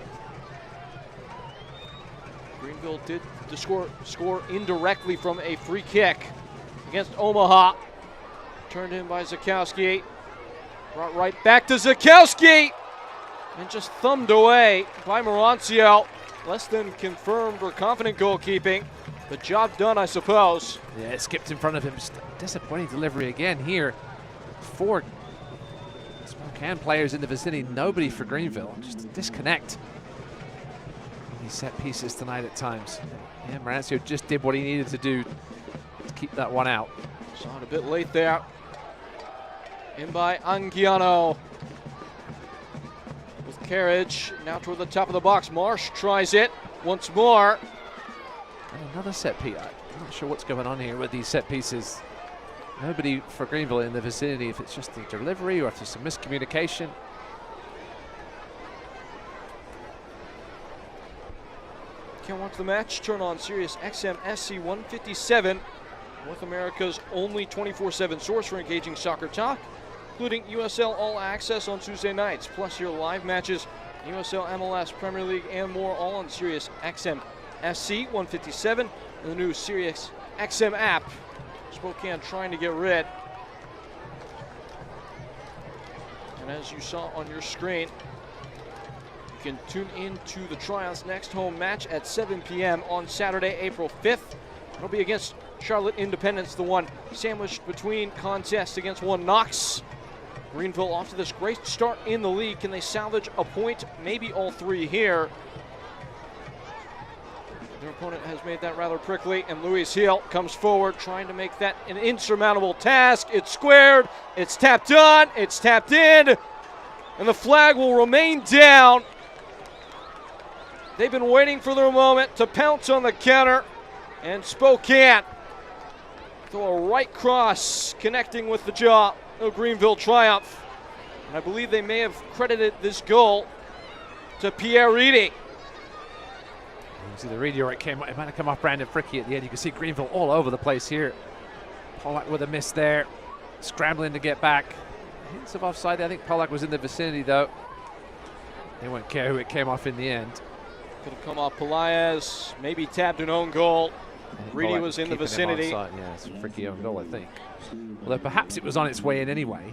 Greenville did score indirectly from a free kick against Omaha. Turned in by Zakowski. Brought right back to Zakowski. And just thumbed away by Marancio. Less than confirmed or confident goalkeeping. The job done, I suppose. Yeah, it skipped in front of him. Just disappointing delivery again here. 4 Spokane players in the vicinity. Nobody for Greenville. Just a disconnect. These set pieces tonight at times. Yeah, Marancio just did what he needed to do to keep that one out. Saw it a bit late there. In by Anguiano. With Carriage now toward the top of the box. Marsh tries it once more. And another set piece. I'm not sure what's going on here with these set pieces. Nobody for Greenville in the vicinity, if it's just the delivery or if there's some miscommunication. Can't watch the match? Turn on Sirius XM SC 157, North America's only 24/7 source for engaging soccer talk, including USL All Access on Tuesday nights, plus your live matches, USL, MLS, Premier League, and more, all on Sirius XM SC 157 and the new Sirius XM app. Spokane trying to get rid. And as you saw on your screen, you can tune in to the Trials' next home match at 7 p.m. on Saturday, April 5th. It'll be against Charlotte Independence, the one sandwiched between contests against one Knox. Greenville off to this great start in the league. Can they salvage a point? Maybe all three here. Their opponent has made that rather prickly, and Louis Hill comes forward trying to make that an insurmountable task. It's squared, it's tapped on, it's tapped in, and the flag will remain down. They've been waiting for their moment to pounce on the counter, and Spokane throw a right cross connecting with the jaw of Greenville Triumph. And I believe they may have credited this goal to Pierre Reedy. You see the Reedy, or it might have come off Brandon Fricky at the end. You can see Greenville all over the place here. Pollack with a miss there, scrambling to get back. Hints of offside. I think Pollack was in the vicinity though. They won't care who it came off in the end. Could have come off Pelaez, maybe tapped an own goal. Reedy was in the vicinity. Yeah, it's a Fricky own goal, I think. Although perhaps it was on its way in anyway.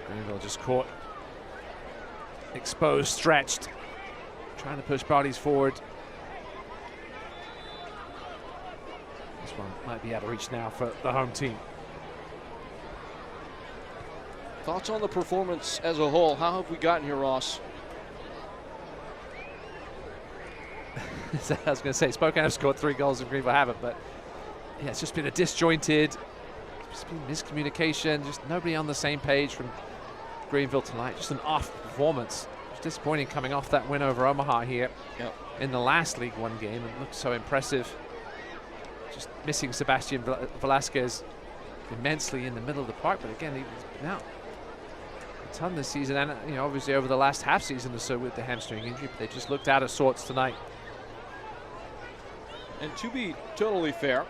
Greenville just caught, exposed, stretched, trying to push bodies forward. This one might be out of reach now for the home team. Thoughts on the performance as a whole? How have we gotten here, Ross? I was going to say, Spokane have scored 3 goals and Greenville haven't, but yeah, it's just been a disjointed, just been miscommunication, just nobody on the same page from Greenville tonight. Just an off performance. It's disappointing coming off that win over Omaha here in the last League One game. It looked so impressive. Just missing Sebastian Velasquez immensely in the middle of the park, but again, he's been out a ton this season, and obviously over the last half season or so with the hamstring injury, but they just looked out of sorts tonight. And to be totally fair,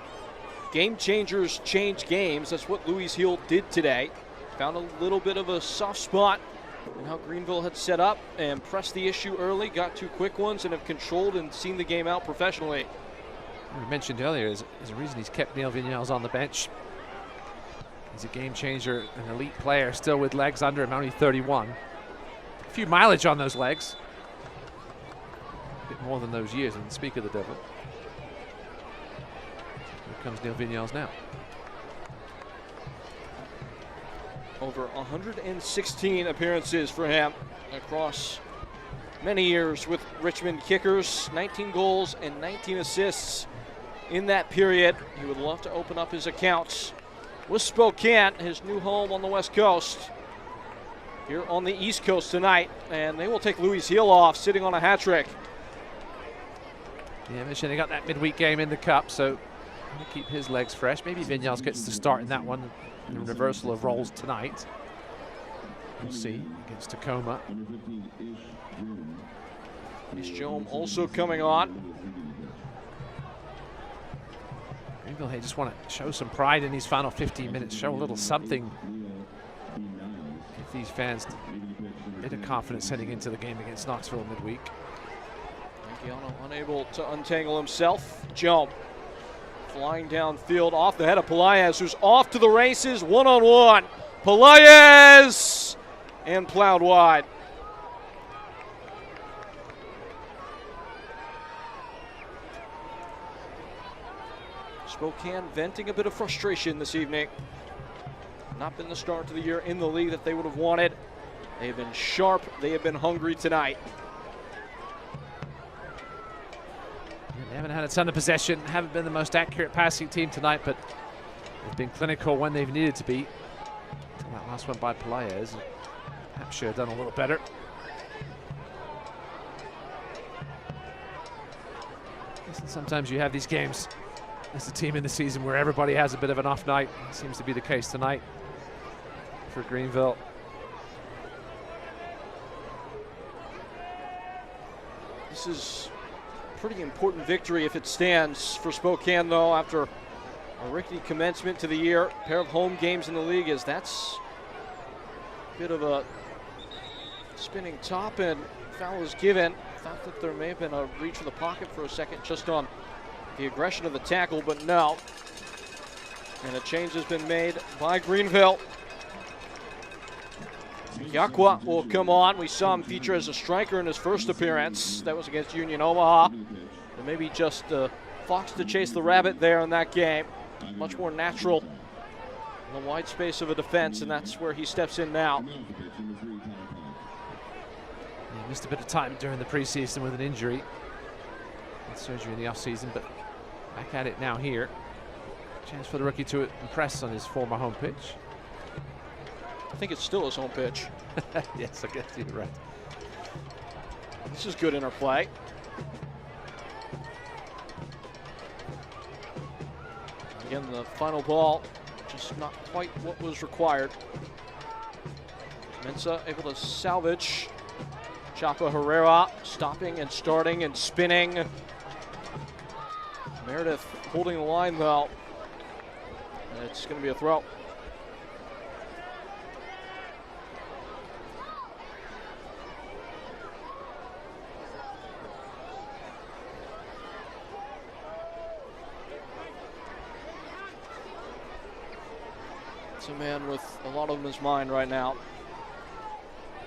game changers change games. That's what Louis Hill did today. Found a little bit of a soft spot in how Greenville had set up and pressed the issue early, got 2 quick ones, and have controlled and seen the game out professionally. We mentioned earlier, there's a reason he's kept Neil Vignals on the bench. He's a game changer, an elite player, still with legs under him, only 31. A few mileage on those legs. A bit more than those years, and speak of the devil. Here comes Neil Vignals now. Over 116 appearances for him across many years with Richmond Kickers. 19 goals and 19 assists in that period. He would love to open up his accounts with Spokane, his new home on the West Coast, here on the East Coast tonight. And they will take Louis Hill off, sitting on a hat trick. Yeah, I mentioned they got that midweek game in the Cup, so to keep his legs fresh. Maybe Vignals gets to start in that one. The reversal of roles tonight. We'll see against Tacoma. East Jome also coming on. Greenville, they just want to show some pride in these final 15 minutes, show a little something. Give these fans a bit of confidence heading into the game against Knoxville midweek. Giano unable to untangle himself. Jome flying downfield off the head of Pelaez, who's off to the races, one-on-one. Pelaez and plowed wide. Spokane venting a bit of frustration this evening. Not been the start to the year in the league that they would have wanted. They have been sharp, they have been hungry tonight. They haven't had a ton of possession, haven't been the most accurate passing team tonight, but they've been clinical when they've needed to be. That last one by Pelaez, perhaps should have done a little better. Sometimes you have these games as a team in the season where everybody has a bit of an off night. It seems to be the case tonight for Greenville. This is pretty important victory if it stands for Spokane, though, after a rickety commencement to the year. A pair of home games in the league, as that's a bit of a spinning top, and foul was given. Thought that there may have been a reach for the pocket for a second just on the aggression of the tackle, but no. And a change has been made by Greenville. Yakwa will come on. We saw him feature as a striker in his first appearance. That was against Union Omaha. And maybe just Fox to chase the rabbit there in that game. Much more natural in the wide space of a defense, and that's where he steps in now. He missed a bit of time during the preseason with an injury. Had surgery in the offseason, but back at it now here. Chance for the rookie to impress on his former home pitch. I think it's still his home pitch. Yes, I guess you're right. This is good interplay. Again, the final ball, just not quite what was required. Mensa able to salvage. Chapo Herrera stopping and starting and spinning. Meredith holding the line though. It's going to be a throw. It's a man with a lot on his mind right now.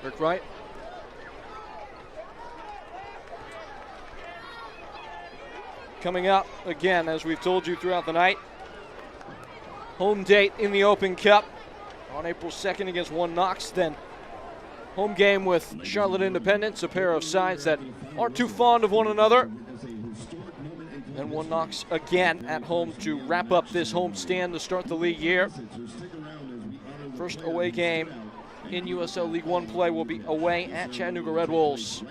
Rick Wright. Coming up again, as we've told you throughout the night, home date in the Open Cup on April 2nd against One Knox. Then home game with Charlotte Independence, a pair of sides that aren't too fond of one another. Then One Knox again at home to wrap up this home stand to start the league year. First away game in USL League One play will be away at Chattanooga Red Wolves.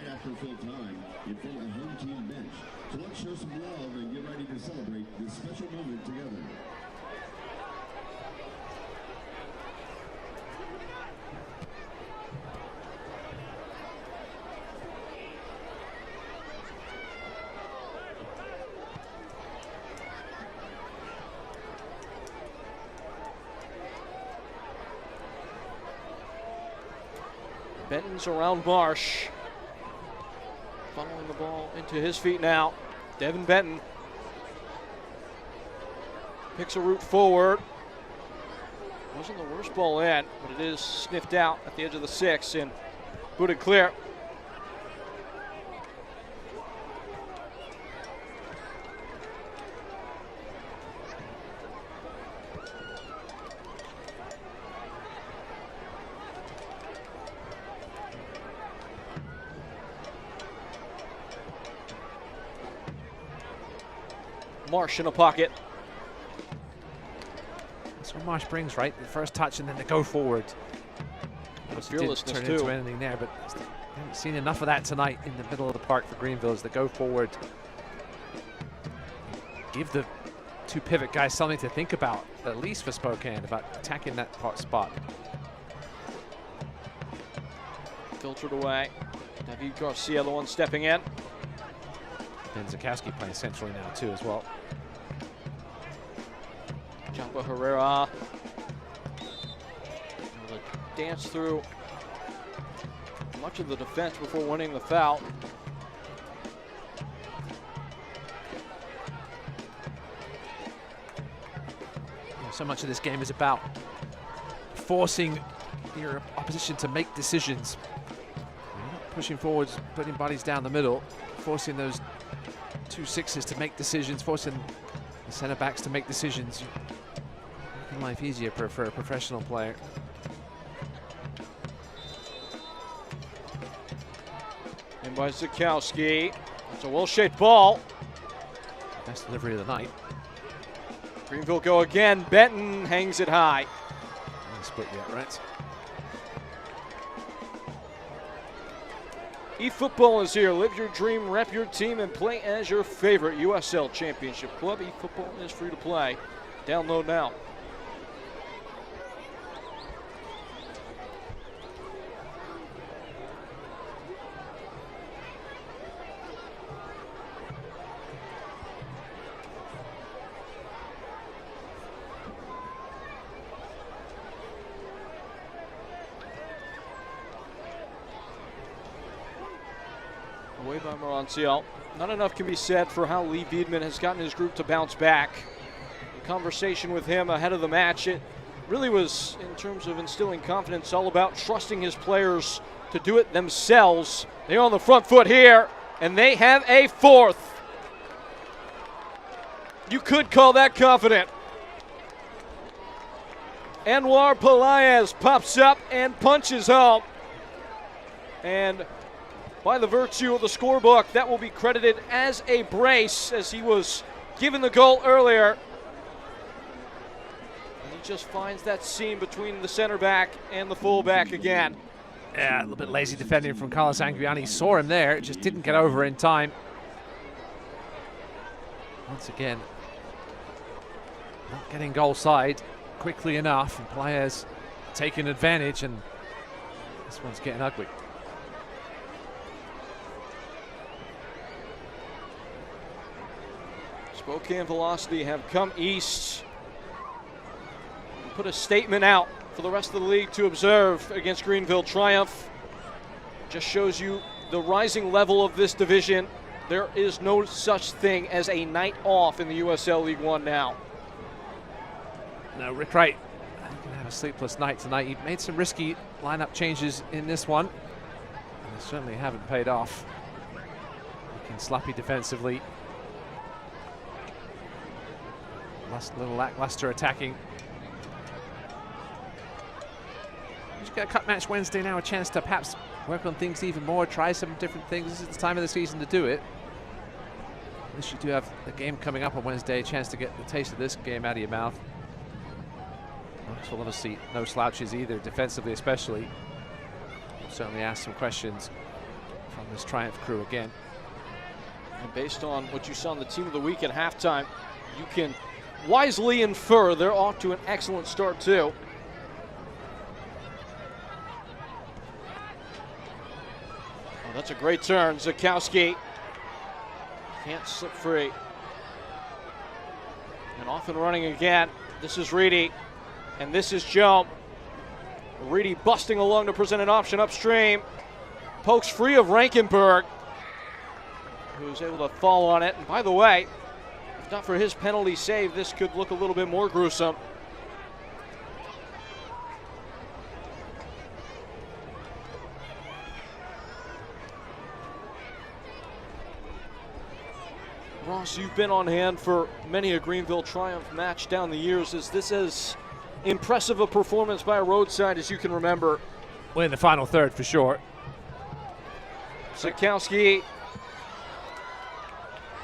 Benton's around Marsh. Funneling the ball into his feet now. Devin Benton picks a route forward. Wasn't the worst ball in, but it is sniffed out at the edge of the 6 and booted clear. Marsh in a pocket. That's what Marsh brings, right? The first touch and then the go forward. Fearlessness didn't turn into anything there, but I haven't seen enough of that tonight in the middle of the park for Greenville as they go forward. Give the two pivot guys something to think about, at least for Spokane, about attacking that spot. Filtered away. David Garcia, the one stepping in. Ben Zakowski playing centrally now too as well. Chapo Herrera able to dance through much of the defense before winning the foul. So much of this game is about forcing your opposition to make decisions. Pushing forwards, putting bodies down the middle, forcing those 2-6s to make decisions, forcing the center backs to make decisions. Making life easier for a professional player. And by Zakowski. It's a well-shaped ball. Best delivery of the night. Greenville go again. Benton hangs it high. Not split yet, right? eFootball is here. Live your dream, rep your team, and play as your favorite USL Championship club. eFootball is free to play. Download now. Away by Moranciel. Not enough can be said for how Lee Viedman has gotten his group to bounce back. The conversation with him ahead of the match, it really was, in terms of instilling confidence, all about trusting his players to do it themselves. They're on the front foot here, and they have a fourth. You could call that confident. Anwar Pelaez pops up and punches home. And by the virtue of the scorebook, that will be credited as a brace, as he was given the goal earlier. And he just finds that seam between the center back and the fullback again. Yeah, a little bit lazy defending from Carlos Anguiani. Saw him there, just didn't get over in time. Once again, not getting goal side quickly enough, and Pelaez taking advantage, and this one's getting ugly. Spokane Velocity have come east and put a statement out for the rest of the league to observe against Greenville Triumph. Just shows you the rising level of this division. There is no such thing as a night off in the USL League One now. No, Rick Wright gonna have a sleepless night tonight. He made some risky lineup changes in this one, and they certainly haven't paid off. Looking sloppy defensively. Last little lackluster attacking. Just got a cut match Wednesday now, a chance to perhaps work on things even more, try some different things. This is the time of the season to do it. At least you do have a game coming up on Wednesday, a chance to get the taste of this game out of your mouth. Well, obviously no slouches either, defensively especially. We'll certainly ask some questions from this Triumph crew again. And based on what you saw in the Team of the Week at halftime, you can wisely infer they're off to an excellent start too. Oh, that's a great turn. Zakowski can't slip free. And off and running again. This is Reedy. And this is Joe. Reedy busting along to present an option upstream. Pokes free of Rankenberg, who's able to fall on it. And by the way, if not for his penalty save, this could look a little bit more gruesome. Ross, you've been on hand for many a Greenville Triumph match down the years. Is this as impressive a performance by a roadside as you can remember? Well, in the final third for sure. Zakowski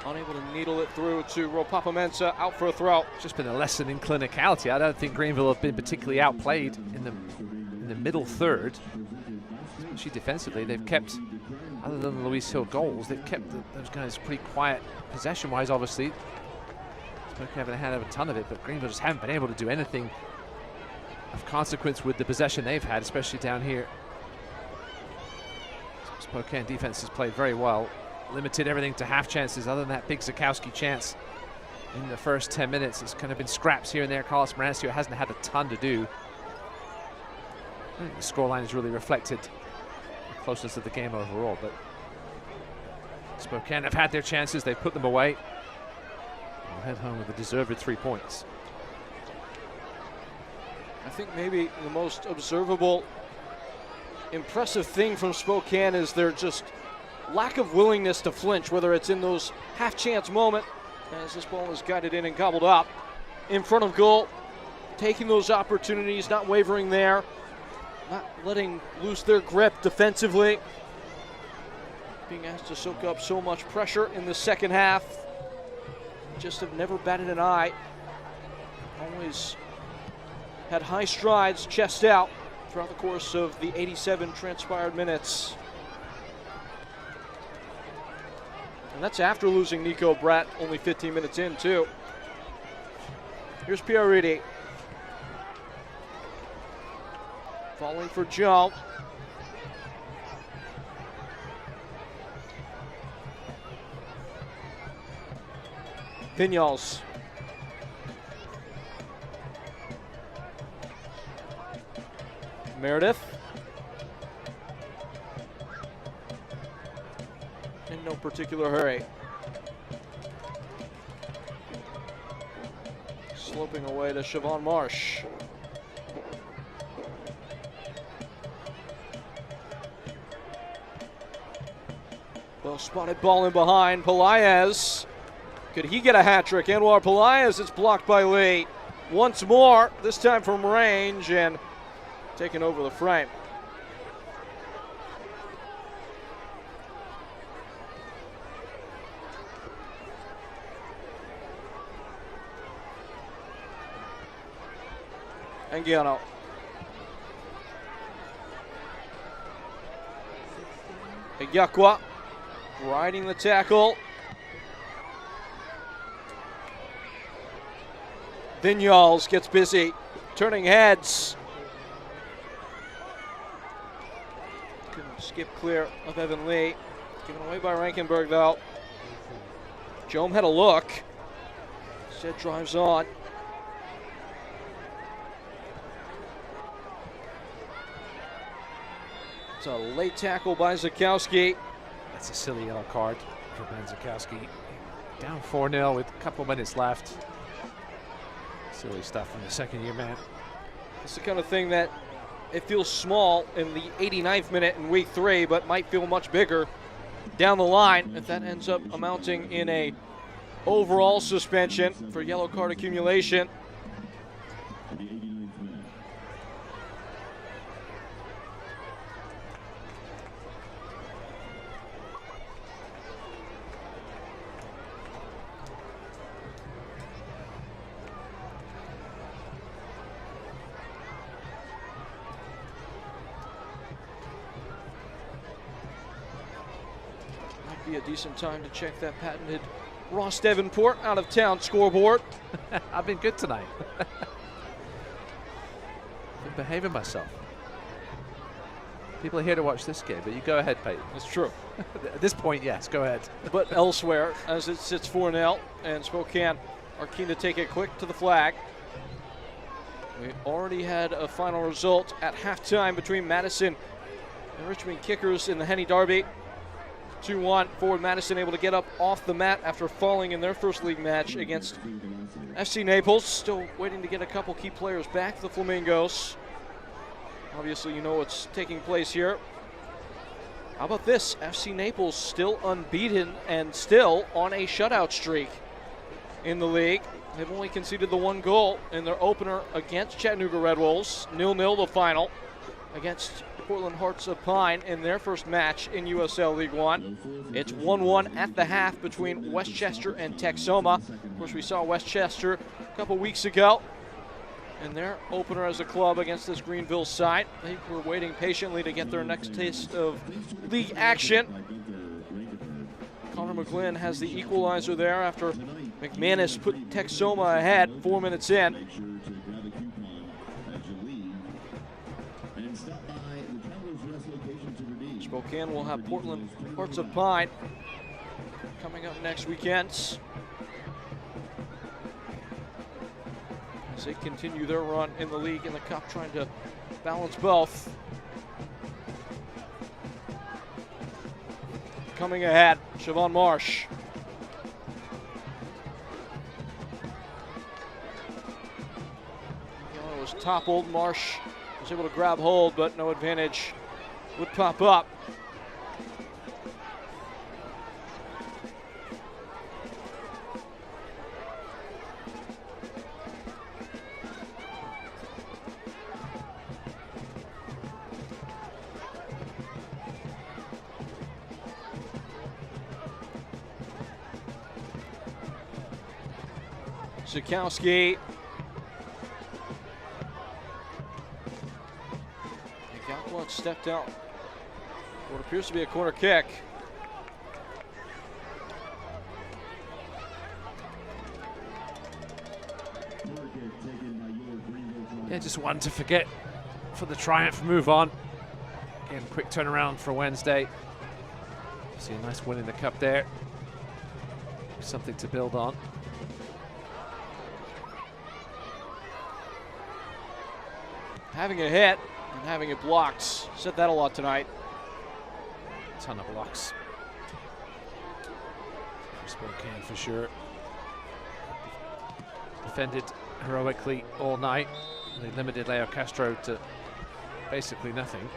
unable to needle it through to Ropapa-Mensah, out for a throw. It's just been a lesson in clinicality. I don't think Greenville have been particularly outplayed in the middle third. Especially defensively, they've kept, other than the Luis Hill goals, they've kept those guys pretty quiet possession-wise, obviously. Spokane haven't had a ton of it, but Greenville just haven't been able to do anything of consequence with the possession they've had, especially down here. Spokane defense has played very well, limited everything to half chances other than that big Zakowski chance in the first 10 minutes. It's kind of been scraps here and there. Carlos Morancio hasn't had a ton to do. I think the scoreline has really reflected the closeness of the game overall, but Spokane have had their chances, they've put them away. We'll head home with a deserved 3 points. I think maybe the most observable, impressive thing from Spokane is their just lack of willingness to flinch, whether it's in those half-chance moment, as this ball is guided in and gobbled up, in front of goal, taking those opportunities, not wavering there, not letting loose their grip defensively, being asked to soak up so much pressure in the second half. Just have never batted an eye. Always had high strides, chest out, throughout the course of the 87 transpired minutes. And that's after losing Nico Bratt only 15 minutes in, too. Here's Pierre Reedy. Falling for Joe. Vinyals. Meredith. In no particular hurry. Sloping away to Siobhan Marsh. Well spotted ball in behind. Pelaez. Could he get a hat trick? Anwar Pelaez, it's blocked by Lee. Once more, this time from range and taken over the frame. Anguiano. Inyakwa riding the tackle. Vinyals gets busy, turning heads. Couldn't skip clear of Evan Lee. Given away by Rankenberg though. Jome had a look. Instead drives on. It's a late tackle by Zakowski. That's a silly yellow card for Ben Zakowski. Down 4-0 with a couple minutes left. Silly stuff from the second-year man. It's the kind of thing that it feels small in the 89th minute in week 3, but might feel much bigger down the line if that ends up amounting in a overall suspension for yellow card accumulation. Be a decent time to check that patented Ross Davenport out of town scoreboard. I've been good tonight. Been behaving myself. People are here to watch this game, but you go ahead, Peyton. That's true. At this point, yes, go ahead. But elsewhere, as it sits 4-0, and Spokane are keen to take it quick to the flag. We already had a final result at halftime between Madison and Richmond Kickers in the Henny Derby. 2-1, forward Madison able to get up off the mat after falling in their first league match against FC Naples. Still waiting to get a couple key players back, the Flamingos. Obviously, you know what's taking place here. How about this? FC Naples still unbeaten and still on a shutout streak in the league. They've only conceded the 1 goal in their opener against Chattanooga Red Wolves. 0-0 the final against Portland Hearts of Pine in their first match in USL League One. It's 1-1 at the half between Westchester and Texoma. Of course, we saw Westchester a couple weeks ago in their opener as a club against this Greenville side. They were waiting patiently to get their next taste of league action. Connor McGlynn has the equalizer there after McManus put Texoma ahead 4 minutes in. Spokane will have Portland Hearts of Pine coming up next weekend as they continue their run in the league and the cup, trying to balance both. Coming ahead, Siobhan Marsh. It was toppled. Marsh was able to grab hold, but no advantage would pop up. Zakowski. Gakwa stepped out. What appears to be a corner kick. Yeah, just one to forget for the Triumph. Move on. Again, quick turnaround for Wednesday. See a nice win in the cup there. Something to build on. Having a hit and having it blocked. Said that a lot tonight. Ton of blocks for Spokane for sure. Defended heroically all night. They limited Leo Castro to basically nothing.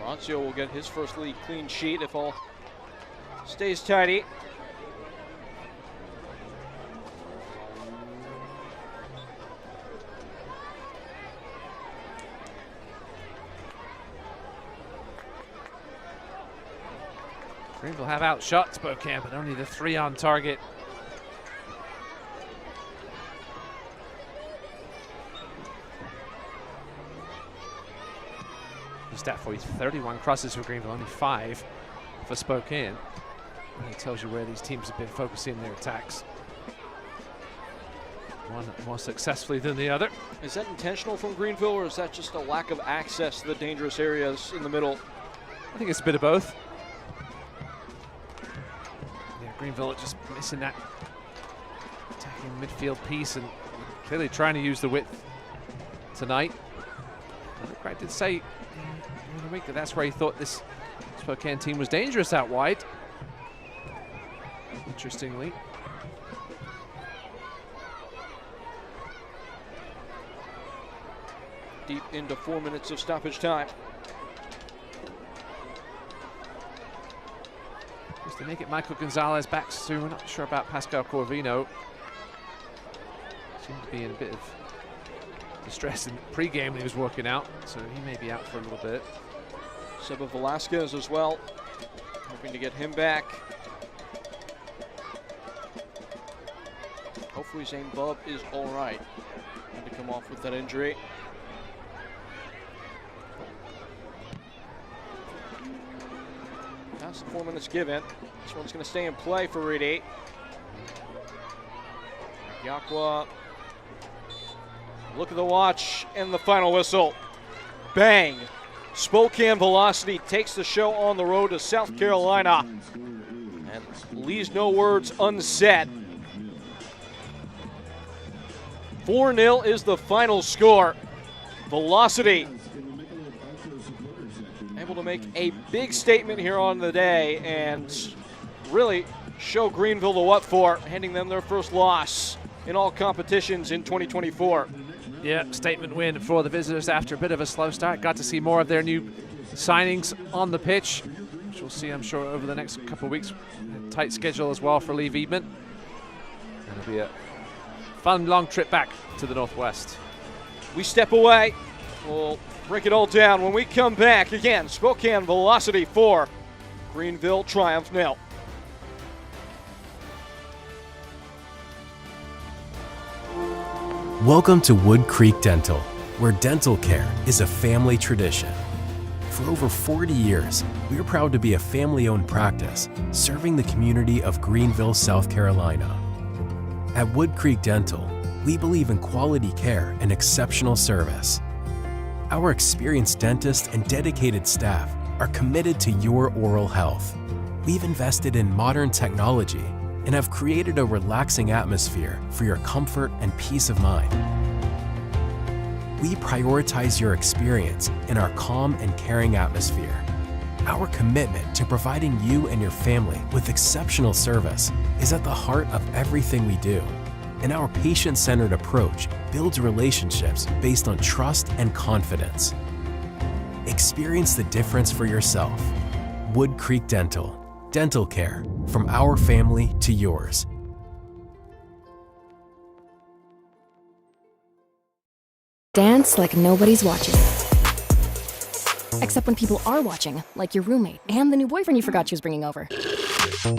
Rancio will get his first league clean sheet if all Stays tidy. Greenville have outshot Spokane, but only the 3 on target. The stat for you, 31 crosses for Greenville, only 5 for Spokane. And it tells you where these teams have been focusing their attacks. One more successfully than the other. Is that intentional from Greenville, or is that just a lack of access to the dangerous areas in the middle? I think it's a bit of both. Yeah, Greenville just missing that attacking midfield piece and clearly trying to use the width tonight. I think Craig did say in the week that that's where he thought this Spokane team was dangerous out wide. Interestingly. Deep into 4 minutes of stoppage time. Just to make it Michael Gonzalez back soon. Not sure about Pascal Corvino. Seemed to be in a bit of distress in pre-game when he was working out, so he may be out for a little bit. Seba Velasquez as well, hoping to get him back. Hopefully Zane Bub is all right. Had to come off with that injury. Past the 4 minutes given. This one's going to stay in play for Reedy. Yakwa. Look at the watch and the final whistle. Bang! Spokane Velocity takes the show on the road to South Carolina and leaves no words unsaid. 4-0 is the final score. Velocity able to make a big statement here on the day and really show Greenville the what for, handing them their first loss in all competitions in 2024. Yeah, statement win for the visitors after a bit of a slow start. Got to see more of their new signings on the pitch, which we'll see, I'm sure, over the next couple of weeks. A tight schedule as well for Lee Wiedemann. It'll be a fun, long trip back to the Northwest. We step away. We'll break it all down when we come back. Again, Spokane Velocity 4, Greenville Triumph 0. Welcome to Wood Creek Dental, where dental care is a family tradition. For over 40 years, we're proud to be a family-owned practice serving the community of Greenville, South Carolina. At Wood Creek Dental, we believe in quality care and exceptional service. Our experienced dentists and dedicated staff are committed to your oral health. We've invested in modern technology and have created a relaxing atmosphere for your comfort and peace of mind. We prioritize your experience in our calm and caring atmosphere. Our commitment to providing you and your family with exceptional service is at the heart of everything we do, and our patient-centered approach builds relationships based on trust and confidence. Experience the difference for yourself. Wood Creek Dental. Dental care from our family to yours. Dance like nobody's watching. Except when people are watching, like your roommate and the new boyfriend you forgot she was bringing over.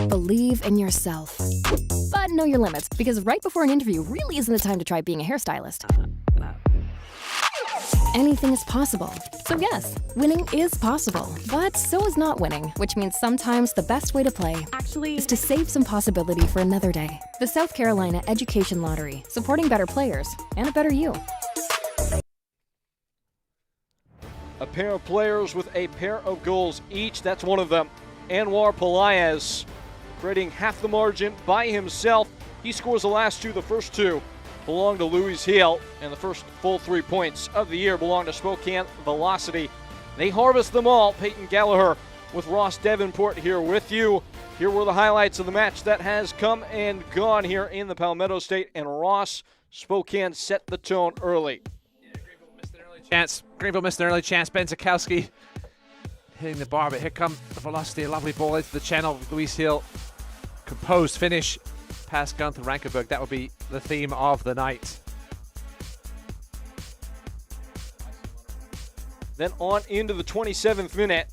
Believe in yourself. But know your limits, because right before an interview really isn't the time to try being a hairstylist. Anything is possible. So yes, winning is possible, but so is not winning, which means sometimes the best way to play is to save some possibility for another day. The South Carolina Education Lottery, supporting better players and a better you. A pair of players with a pair of goals each. That's one of them. Anwar Pelaez creating half the margin by himself. He scores the last two. The first two belong to Louis Hill, and the first full 3 points of the year belong to Spokane Velocity. They harvest them all. Peyton Gallagher with Ross Davenport here with you. Here were the highlights of the match that has come and gone here in the Palmetto State, and Ross, Spokane set the tone early. Greenville missed an early chance. Ben Zakowski hitting the bar, but here come the velocity, a lovely ball into the channel. Luis Hill, composed finish past Gunther Rankenberg. That would be the theme of the night. Then on into the 27th minute,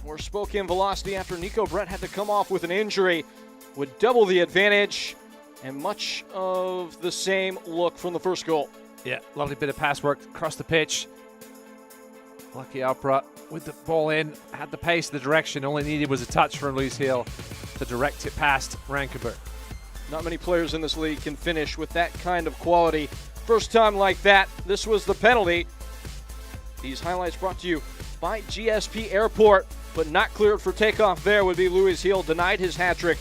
where Spokane Velocity, after Nico Brett had to come off with an injury, would double the advantage, and much of the same look from the first goal. Yeah, lovely bit of pass work across the pitch. Lucky Alpra with the ball in, had the pace, the direction. All he needed was a touch from Luis Hill to direct it past Rankenberg. Not many players in this league can finish with that kind of quality. First time like that, this was the penalty. These highlights brought to you by GSP Airport, but not cleared for takeoff there would be Luis Hill, denied his hat trick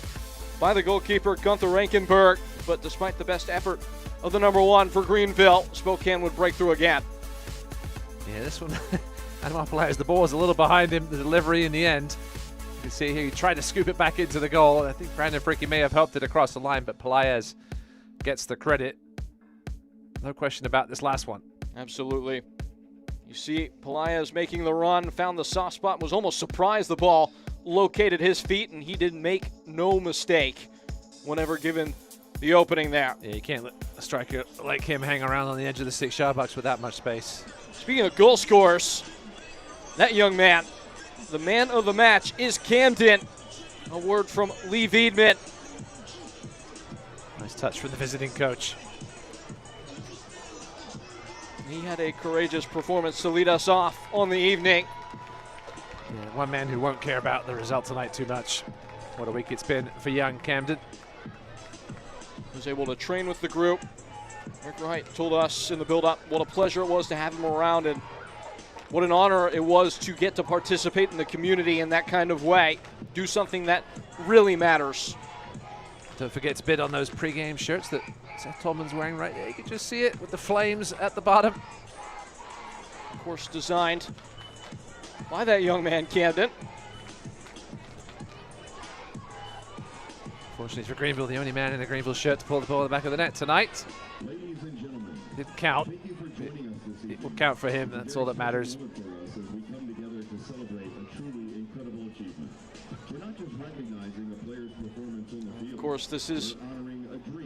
by the goalkeeper Gunther Rankenberg. But despite the best effort of the number one for Greenville, Spokane would break through again. Yeah, this one, Animal Pelaez, the ball was a little behind him, the delivery in the end. You can see here he tried to scoop it back into the goal. I think Brandon Fricky may have helped it across the line, but Pelaez gets the credit. No question about this last one. Absolutely. You see Pelaez making the run, found the soft spot, was almost surprised the ball located his feet, and he did make no mistake whenever given the opening there. Yeah, you can't let a striker like him hang around on the edge of the 6-yard box with that much space. Speaking of goal scorers, that young man, the man of the match, is Camden. A word from Lee Wiedman. Nice touch from the visiting coach. He had a courageous performance to lead us off on the evening. Yeah, one man who won't care about the result tonight too much. What a week it's been for young Camden. Was able to train with the group. Rick Wright told us in the build-up what a pleasure it was to have him around, and what an honor it was to get to participate in the community in that kind of way. Do something that really matters. Don't forget to bid on those pre-game shirts that Seth Tolman's wearing right there. You can just see it with the flames at the bottom. Of course, designed by that young man, Camden. Fortunately for Greenville, the only man in a Greenville shirt to pull the ball in the back of the net tonight. Didn't count. It will count for him. That's all that matters. Of course, this is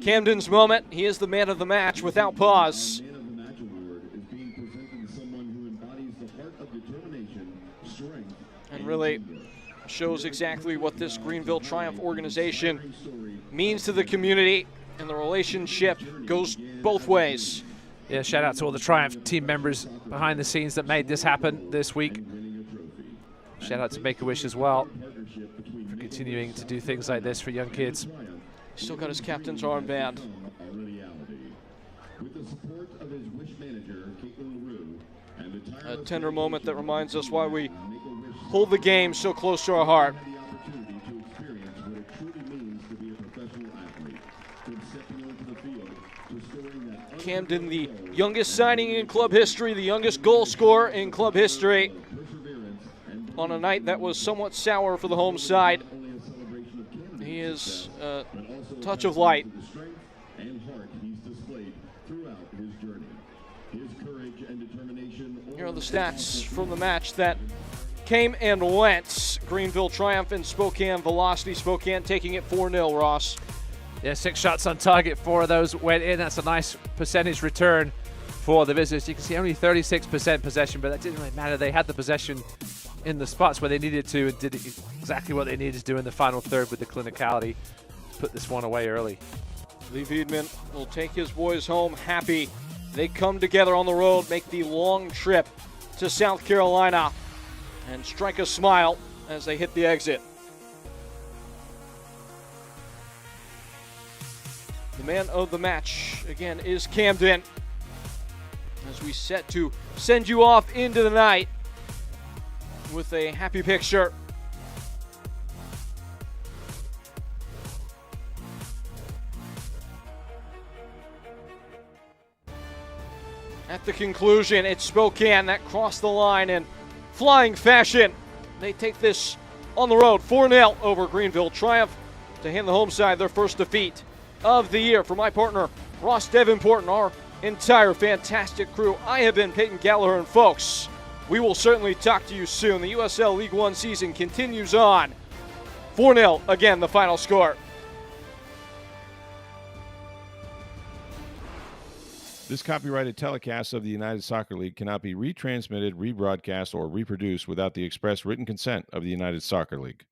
Camden's moment. He is the man of the match without pause. And really shows exactly what this Greenville Triumph organization means to the community, and the relationship goes both ways. Yeah, shout out to all the Triumph team members behind the scenes that made this happen this week. Shout out to Make-A-Wish as well for continuing to do things like this for young kids. Still got his captain's armband. A tender moment that reminds us why we hold the game so close to our heart. Camden, the youngest signing in club history, the youngest goal scorer in club history, on a night that was somewhat sour for the home side. He is a touch of light. Here are the stats from the match that came and went. Greenville Triumph and Spokane Velocity. Spokane taking it 4-0, Ross. Yeah, 6 shots on target, 4 of those went in. That's a nice percentage return for the visitors. You can see only 36% possession, but that didn't really matter. They had the possession in the spots where they needed to and did exactly what they needed to do in the final third with the clinicality. Put this one away early. Lee Wiedman will take his boys home happy. They come together on the road, make the long trip to South Carolina, and strike a smile as they hit the exit. The man of the match, again, is Camden. As we set to send you off into the night with a happy picture. At the conclusion, it's Spokane that crossed the line in flying fashion. They take this on the road, 4-0 over Greenville Triumph, to hand the home side their first defeat of the year. For my partner, Ross Davenport, and our entire fantastic crew, I have been Peyton Gallagher, and folks, We will certainly talk to you soon. The USL League One season continues on. 4-0, again, the final score. This copyrighted telecast of the United Soccer League cannot be retransmitted, rebroadcast, or reproduced without the express written consent of the United Soccer League.